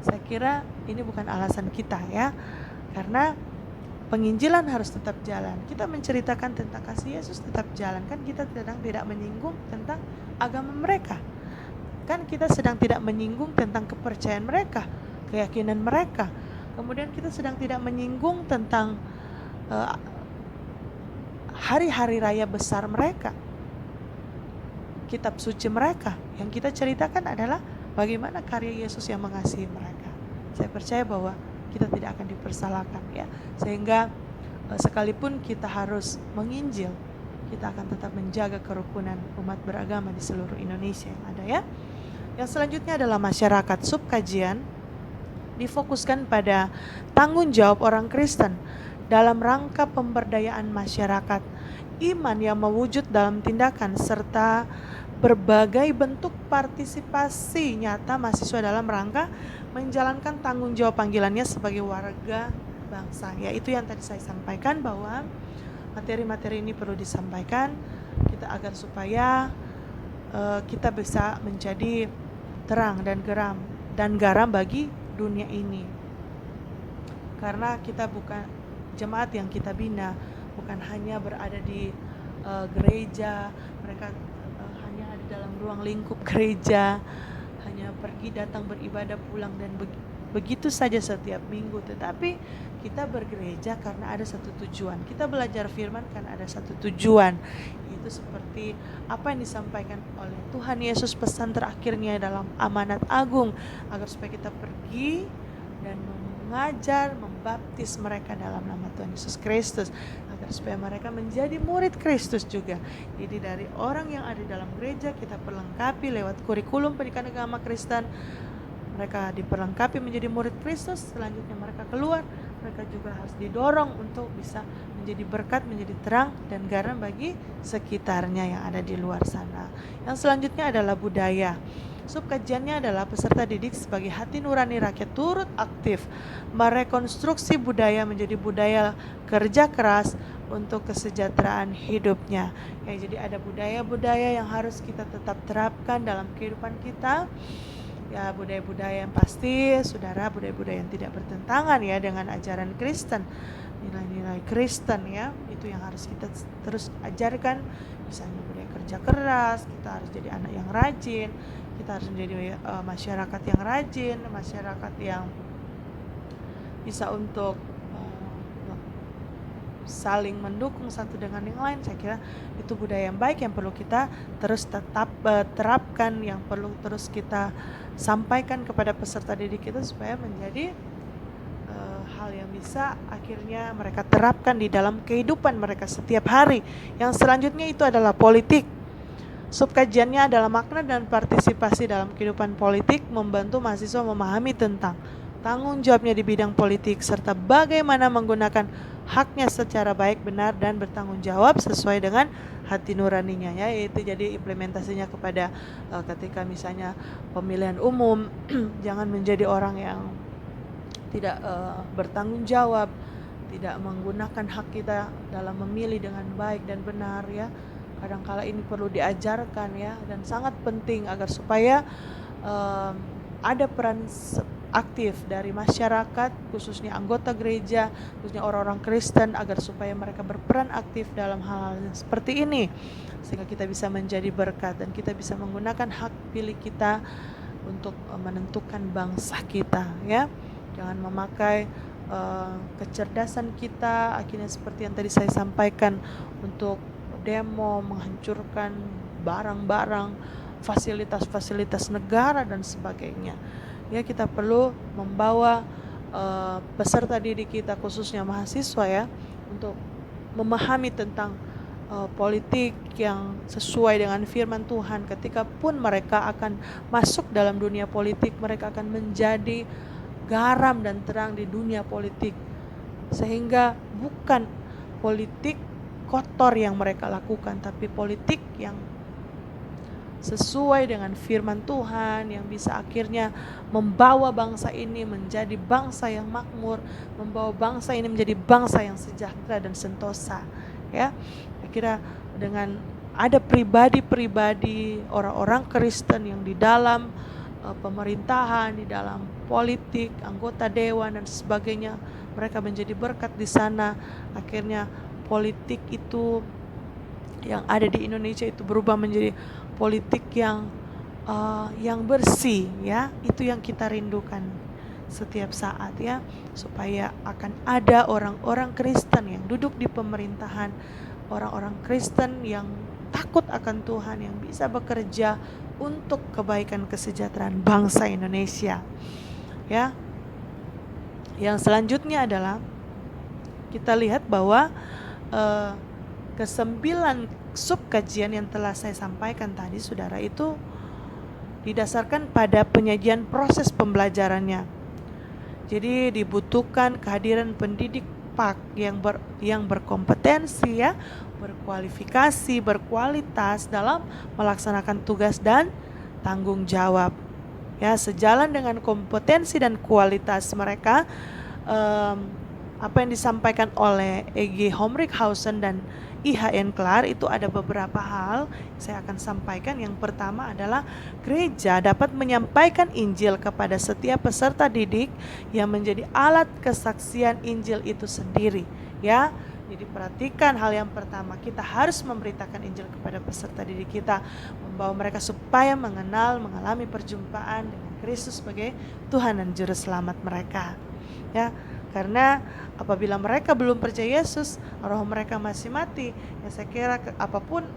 Speaker 1: Saya kira ini bukan alasan kita, ya. Karena penginjilan harus tetap jalan. Kita menceritakan tentang kasih Yesus tetap jalan. Kan kita sedang tidak menyinggung tentang agama mereka. Kan kita sedang tidak menyinggung tentang kepercayaan mereka, keyakinan mereka. Kemudian kita sedang tidak menyinggung tentang hari-hari raya besar mereka, kitab suci mereka. Yang kita ceritakan adalah bagaimana karya Yesus yang mengasihi mereka. Saya percaya bahwa kita tidak akan dipersalahkan, ya. Sehingga sekalipun kita harus menginjil, kita akan tetap menjaga kerukunan umat beragama di seluruh Indonesia yang ada, ya. Yang selanjutnya adalah masyarakat. Subkajian difokuskan pada tanggung jawab orang Kristen dalam rangka pemberdayaan masyarakat, iman yang mewujud dalam tindakan, serta berbagai bentuk partisipasi nyata mahasiswa dalam rangka menjalankan tanggung jawab panggilannya sebagai warga bangsa. Ya, itu yang tadi saya sampaikan, bahwa materi-materi ini perlu disampaikan kita agar supaya kita bisa menjadi terang dan garam bagi dunia ini. Karena kita bukan jemaat yang kita bina, bukan hanya berada di gereja, mereka hanya ada dalam ruang lingkup gereja, hanya pergi datang beribadah pulang dan begitu saja setiap minggu. Tetapi kita bergereja karena ada satu tujuan, kita belajar firman karena ada satu tujuan, itu seperti apa yang disampaikan oleh Tuhan Yesus, pesan terakhirnya dalam amanat agung, agar supaya kita pergi dan mengajar, membaptis mereka dalam nama Tuhan Yesus Kristus, agar supaya mereka menjadi murid Kristus juga. Jadi dari orang yang ada dalam gereja kita perlengkapi lewat kurikulum pendidikan agama Kristen, mereka diperlengkapi menjadi murid Kristus. Selanjutnya mereka keluar, mereka juga harus didorong untuk bisa menjadi berkat, menjadi terang dan garam bagi sekitarnya yang ada di luar sana. Yang selanjutnya adalah budaya. Subkajiannya adalah peserta didik sebagai hati nurani rakyat turut aktif merekonstruksi budaya menjadi budaya kerja keras untuk kesejahteraan hidupnya. Ya, jadi ada budaya-budaya yang harus kita tetap terapkan dalam kehidupan kita. Ya, budaya-budaya yang pasti, saudara, budaya-budaya yang tidak bertentangan ya dengan ajaran Kristen, nilai-nilai Kristen, ya, itu yang harus kita terus ajarkan. Misalnya budaya kerja keras, kita harus jadi anak yang rajin, kita harus menjadi masyarakat yang rajin, masyarakat yang bisa untuk saling mendukung satu dengan yang lain. Saya kira itu budaya yang baik yang perlu kita terus tetap terapkan, yang perlu terus kita sampaikan kepada peserta didik kita supaya menjadi hal yang bisa akhirnya mereka terapkan di dalam kehidupan mereka setiap hari. Yang selanjutnya itu adalah politik. Subkajiannya adalah makna dan partisipasi dalam kehidupan politik, membantu mahasiswa memahami tentang tanggung jawabnya di bidang politik serta bagaimana menggunakan haknya secara baik, benar dan bertanggung jawab sesuai dengan hati nuraninya, ya. Yaitu jadi implementasinya kepada ketika misalnya pemilihan umum jangan menjadi orang yang tidak bertanggung jawab, tidak menggunakan hak kita dalam memilih dengan baik dan benar, ya. Kadangkala ini perlu diajarkan, ya, dan sangat penting agar supaya ada peran aktif dari masyarakat, khususnya anggota gereja, khususnya orang-orang Kristen, agar supaya mereka berperan aktif dalam hal-hal seperti ini, sehingga kita bisa menjadi berkat dan kita bisa menggunakan hak pilih kita untuk menentukan bangsa kita, ya. Jangan memakai kecerdasan kita akhirnya seperti yang tadi saya sampaikan untuk demo, menghancurkan barang-barang, fasilitas-fasilitas negara dan sebagainya. Ya, kita perlu membawa peserta didik kita, khususnya mahasiswa, ya, untuk memahami tentang politik yang sesuai dengan firman Tuhan. Ketika pun mereka akan masuk dalam dunia politik, mereka akan menjadi garam dan terang di dunia politik, sehingga bukan politik kotor yang mereka lakukan, tapi politik yang sesuai dengan firman Tuhan, yang bisa akhirnya membawa bangsa ini menjadi bangsa yang makmur, membawa bangsa ini menjadi bangsa yang sejahtera dan sentosa. Ya, saya kira dengan ada pribadi-pribadi orang-orang Kristen yang di dalam pemerintahan, di dalam politik, anggota dewan dan sebagainya, mereka menjadi berkat di sana. Akhirnya politik itu yang ada di Indonesia itu berubah menjadi politik yang bersih, ya. Itu yang kita rindukan setiap saat, ya, supaya akan ada orang-orang Kristen yang duduk di pemerintahan, orang-orang Kristen yang takut akan Tuhan, yang bisa bekerja untuk kebaikan kesejahteraan bangsa Indonesia, ya. Yang selanjutnya adalah kita lihat bahwa kesembilan sub kajian yang telah saya sampaikan tadi, saudara, itu didasarkan pada penyajian proses pembelajarannya. Jadi dibutuhkan kehadiran pendidik PAK yang berkompetensi, ya, berkualifikasi, berkualitas dalam melaksanakan tugas dan tanggung jawab. Ya, sejalan dengan kompetensi dan kualitas mereka, apa yang disampaikan oleh E.G. Homrichhausen dan I.H.N. Clark, itu ada beberapa hal saya akan sampaikan. Yang pertama adalah gereja dapat menyampaikan Injil kepada setiap peserta didik yang menjadi alat kesaksian Injil itu sendiri, ya. Jadi perhatikan hal yang pertama, kita harus memberitakan Injil kepada peserta didik kita, membawa mereka supaya mengalami perjumpaan dengan Kristus sebagai Tuhan dan Juru Selamat mereka, ya. Karena apabila mereka belum percaya Yesus, roh mereka masih mati, ya, saya kira apapun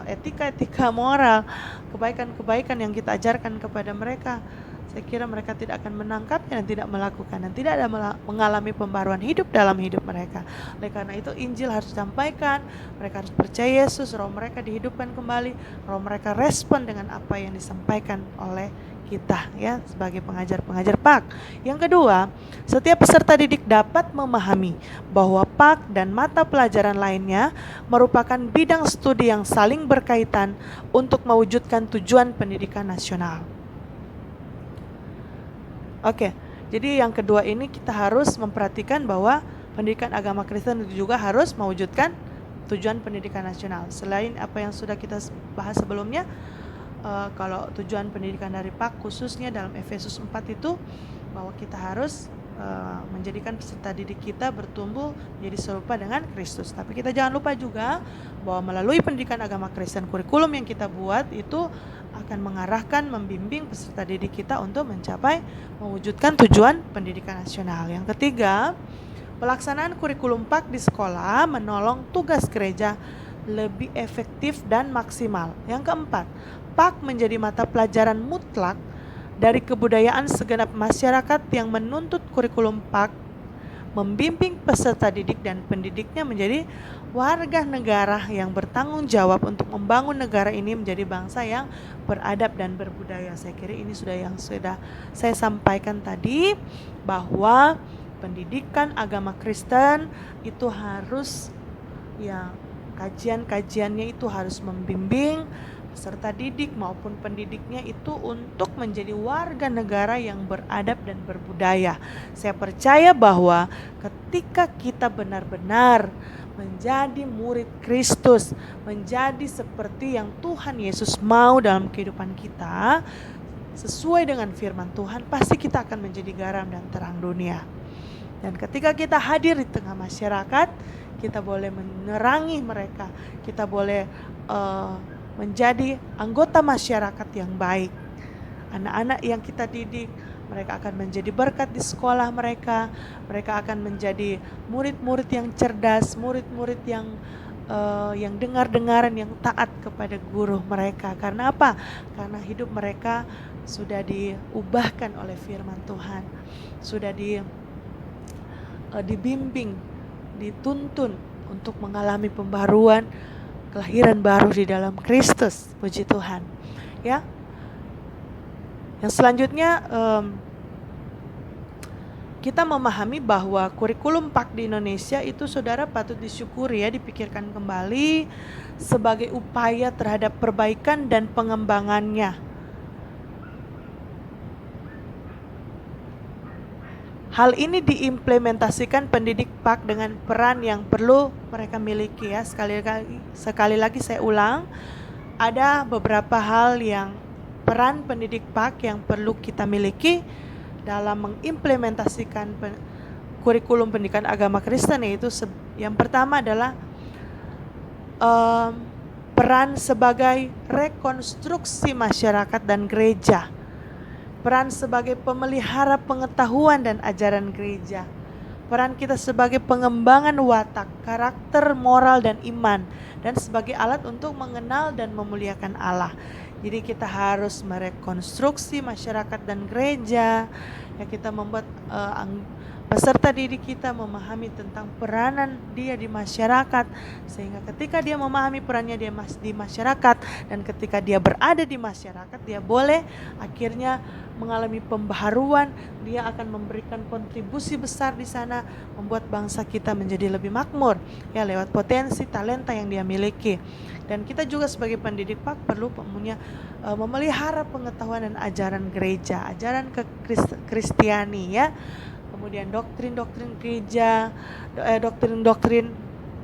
Speaker 1: etika-etika moral, kebaikan-kebaikan yang kita ajarkan kepada mereka, saya kira mereka tidak akan menangkapnya dan tidak melakukan, dan tidak ada mengalami pembaruan hidup dalam hidup mereka. Oleh karena itu Injil harus disampaikan, mereka harus percaya Yesus, roh mereka dihidupkan kembali, roh mereka respon dengan apa yang disampaikan oleh kita, ya, sebagai pengajar-pengajar PAK. Yang kedua, setiap peserta didik dapat memahami bahwa PAK dan mata pelajaran lainnya merupakan bidang studi yang saling berkaitan untuk mewujudkan tujuan pendidikan nasional. Oke, jadi yang kedua ini kita harus memperhatikan bahwa pendidikan agama Kristen itu juga harus mewujudkan tujuan pendidikan nasional. Selain apa yang sudah kita bahas sebelumnya, kalau tujuan pendidikan dari PAK khususnya dalam Efesus 4 itu bahwa kita harus menjadikan peserta didik kita bertumbuh menjadi serupa dengan Kristus. Tapi kita jangan lupa juga bahwa melalui pendidikan agama Kristen, kurikulum yang kita buat itu akan mengarahkan, membimbing peserta didik kita untuk mencapai mewujudkan tujuan pendidikan nasional. Yang ketiga, pelaksanaan kurikulum PAK di sekolah menolong tugas gereja lebih efektif dan maksimal. Yang keempat, PAK menjadi mata pelajaran mutlak dari kebudayaan segenap masyarakat yang menuntut kurikulum PAK membimbing peserta didik dan pendidiknya menjadi warga negara yang bertanggung jawab untuk membangun negara ini menjadi bangsa yang beradab dan berbudaya. Saya kira ini yang sudah saya sampaikan tadi, bahwa pendidikan agama Kristen itu harus, ya, kajian-kajiannya itu harus membimbing peserta didik maupun pendidiknya itu untuk menjadi warga negara yang beradab dan berbudaya. Saya percaya bahwa ketika kita benar-benar menjadi murid Kristus, menjadi seperti yang Tuhan Yesus mau dalam kehidupan kita, sesuai dengan firman Tuhan, pasti kita akan menjadi garam dan terang dunia. Dan ketika kita hadir di tengah masyarakat, kita boleh menerangi mereka, kita boleh menjadi anggota masyarakat yang baik. Anak-anak yang kita didik, mereka akan menjadi berkat di sekolah mereka, mereka akan menjadi murid-murid yang cerdas, murid-murid yang dengar-dengaran, yang taat kepada guru mereka. Karena apa? Karena hidup mereka sudah diubahkan oleh firman Tuhan, sudah dibimbing dituntun untuk mengalami pembaharuan, kelahiran baru di dalam Kristus. Puji Tuhan. Ya. Yang selanjutnya kita memahami bahwa kurikulum PAK di Indonesia itu saudara patut disyukuri ya, dipikirkan kembali sebagai upaya terhadap perbaikan dan pengembangannya. Hal ini diimplementasikan pendidik PAK dengan peran yang perlu mereka miliki ya. Sekali lagi saya ulang, ada beberapa hal yang peran pendidik PAK yang perlu kita miliki dalam mengimplementasikan kurikulum pendidikan agama Kristen, yaitu yang pertama adalah peran sebagai rekonstruksi masyarakat dan gereja, peran sebagai pemelihara pengetahuan dan ajaran gereja, peran kita sebagai pengembangan watak, karakter, moral, dan iman, dan sebagai alat untuk mengenal dan memuliakan Allah. Jadi kita harus merekonstruksi masyarakat dan gereja, ya, kita membuat peserta didik kita memahami tentang peranan dia di masyarakat, sehingga ketika dia memahami perannya dia di masyarakat, dan ketika dia berada di masyarakat, dia boleh akhirnya mengalami pembaharuan, dia akan memberikan kontribusi besar di sana, membuat bangsa kita menjadi lebih makmur, ya, lewat potensi talenta yang dia miliki. Dan kita juga sebagai pendidik PAK perlu memelihara pengetahuan dan ajaran gereja, ajaran Kristiani, ya. Kemudian doktrin-doktrin gereja, doktrin-doktrin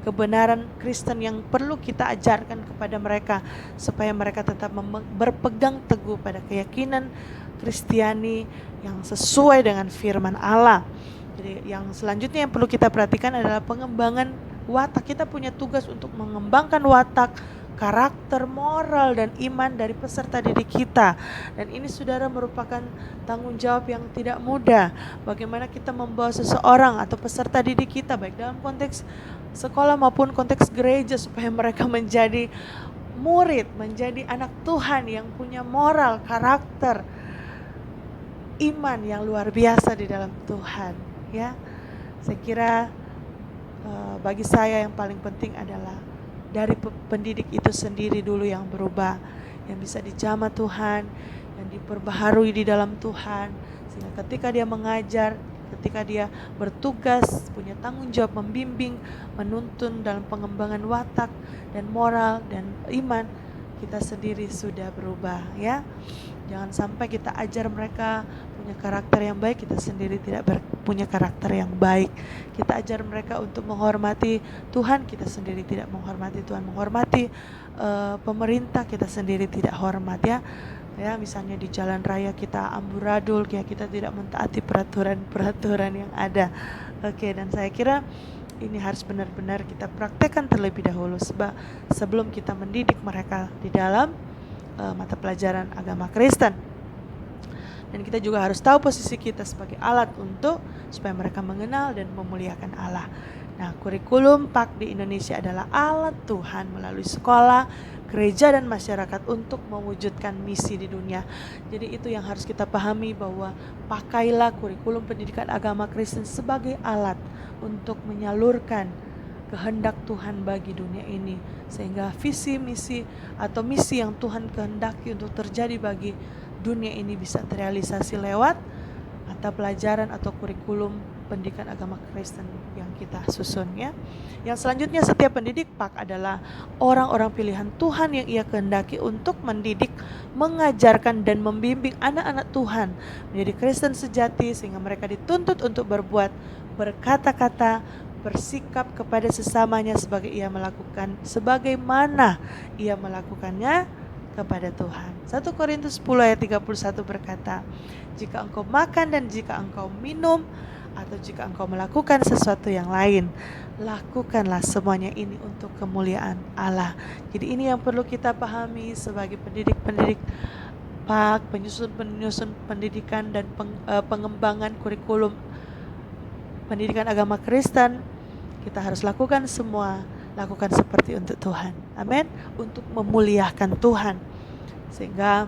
Speaker 1: kebenaran Kristen yang perlu kita ajarkan kepada mereka, supaya mereka tetap berpegang teguh pada keyakinan Kristiani yang sesuai dengan firman Allah. Jadi yang selanjutnya yang perlu kita perhatikan adalah pengembangan watak. Kita punya tugas untuk mengembangkan watak, karakter, moral, dan iman dari peserta didik kita. Dan ini saudara merupakan tanggung jawab yang tidak mudah. Bagaimana kita membawa seseorang atau peserta didik kita, baik dalam konteks sekolah maupun konteks gereja, supaya mereka menjadi murid, menjadi anak Tuhan yang punya moral, karakter, iman yang luar biasa di dalam Tuhan, ya. Saya kira bagi saya yang paling penting adalah dari pendidik itu sendiri dulu yang berubah, yang bisa dijamah Tuhan, yang diperbaharui di dalam Tuhan, sehingga ketika dia mengajar, ketika dia bertugas, punya tanggung jawab membimbing, menuntun dalam pengembangan watak dan moral dan iman, kita sendiri sudah berubah, ya. Jangan sampai kita ajar mereka punya karakter yang baik, kita sendiri tidak punya karakter yang baik. Kita ajar mereka untuk menghormati Tuhan, kita sendiri tidak menghormati Tuhan. Menghormati pemerintah, kita sendiri tidak hormat, ya. Ya, misalnya di jalan raya kita amburadul, ya, kita tidak mentaati peraturan-peraturan yang ada. Oke, dan saya kira ini harus benar-benar kita praktekkan terlebih dahulu sebelum kita mendidik mereka di dalam mata pelajaran agama Kristen. Dan kita juga harus tahu posisi kita sebagai alat supaya mereka mengenal dan memuliakan Allah. Nah, kurikulum PAK di Indonesia adalah alat Tuhan melalui sekolah, gereja, dan masyarakat untuk mewujudkan misi di dunia. Jadi itu yang harus kita pahami, bahwa pakailah kurikulum pendidikan agama Kristen sebagai alat untuk menyalurkan kehendak Tuhan bagi dunia ini, sehingga visi misi atau misi yang Tuhan kehendaki untuk terjadi bagi dunia ini bisa terrealisasi lewat mata pelajaran atau kurikulum pendidikan agama Kristen yang kita susun, ya. Yang selanjutnya, setiap pendidik PAK adalah orang-orang pilihan Tuhan yang Ia kehendaki untuk mendidik, mengajarkan, dan membimbing anak-anak Tuhan menjadi Kristen sejati, sehingga mereka dituntut untuk berbuat, berkata-kata, bersikap kepada sesamanya sebagaimana ia melakukannya kepada Tuhan. 1 Korintus 10 ayat 31 berkata, jika engkau makan dan jika engkau minum, atau jika engkau melakukan sesuatu yang lain, lakukanlah semuanya ini untuk kemuliaan Allah. Jadi ini yang perlu kita pahami sebagai pendidik-pendidik PAK, penyusun pendidikan dan pengembangan kurikulum pendidikan agama Kristen. Kita harus lakukan seperti untuk Tuhan. Amin. Untuk memuliakan Tuhan, sehingga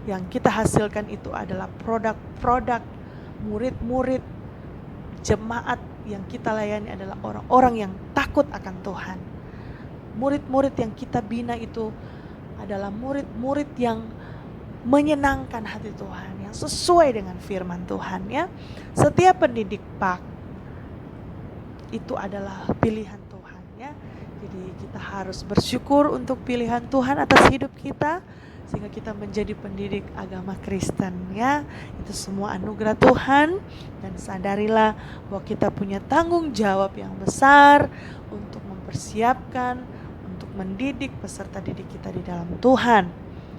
Speaker 1: yang kita hasilkan itu adalah produk-produk murid-murid jemaat yang kita layani adalah orang-orang yang takut akan Tuhan. Murid-murid yang kita bina itu adalah murid-murid yang menyenangkan hati Tuhan, yang sesuai dengan firman Tuhan ya. Setiap pendidik PAK itu adalah pilihan Tuhan ya. Jadi kita harus bersyukur untuk pilihan Tuhan atas hidup kita, sehingga kita menjadi pendidik agama Kristen ya. Itu semua anugerah Tuhan, dan sadarilah bahwa kita punya tanggung jawab yang besar untuk mempersiapkan, untuk mendidik peserta didik kita di dalam Tuhan,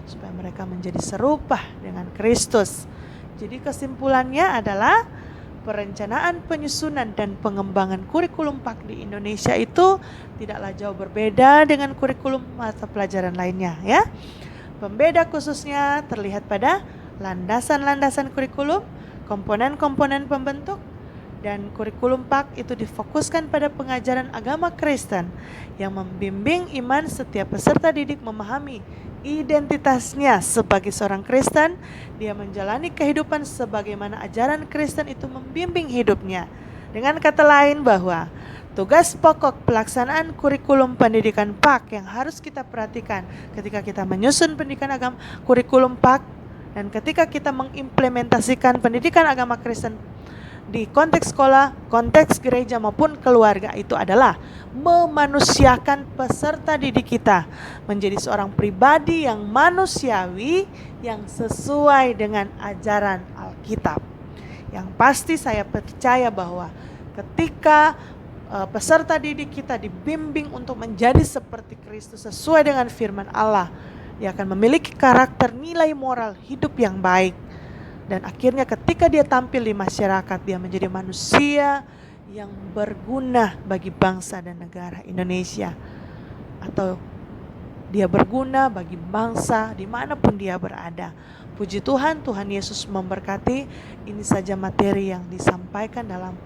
Speaker 1: supaya mereka menjadi serupa dengan Kristus. Jadi kesimpulannya adalah perencanaan, penyusunan, dan pengembangan kurikulum PAK di Indonesia itu tidaklah jauh berbeda dengan kurikulum mata pelajaran lainnya ya. Pembeda khususnya terlihat pada landasan-landasan kurikulum, komponen-komponen pembentuk, dan kurikulum PAK itu difokuskan pada pengajaran agama Kristen yang membimbing iman setiap peserta didik memahami identitasnya sebagai seorang Kristen. Dia menjalani kehidupan sebagaimana ajaran Kristen itu membimbing hidupnya. Dengan kata lain, bahwa tugas pokok pelaksanaan kurikulum pendidikan PAK yang harus kita perhatikan ketika kita menyusun pendidikan agama kurikulum PAK, dan ketika kita mengimplementasikan pendidikan agama Kristen di konteks sekolah, konteks gereja maupun keluarga, itu adalah memanusiakan peserta didik kita menjadi seorang pribadi yang manusiawi, yang sesuai dengan ajaran Alkitab. Yang pasti saya percaya bahwa ketika peserta didik kita dibimbing untuk menjadi seperti Kristus sesuai dengan firman Allah, dia akan memiliki karakter, nilai moral hidup yang baik. Dan akhirnya ketika dia tampil di masyarakat, dia menjadi manusia yang berguna bagi bangsa dan negara Indonesia, atau dia berguna bagi bangsa dimanapun dia berada. Puji Tuhan, Tuhan Yesus memberkati. Ini saja materi yang disampaikan dalam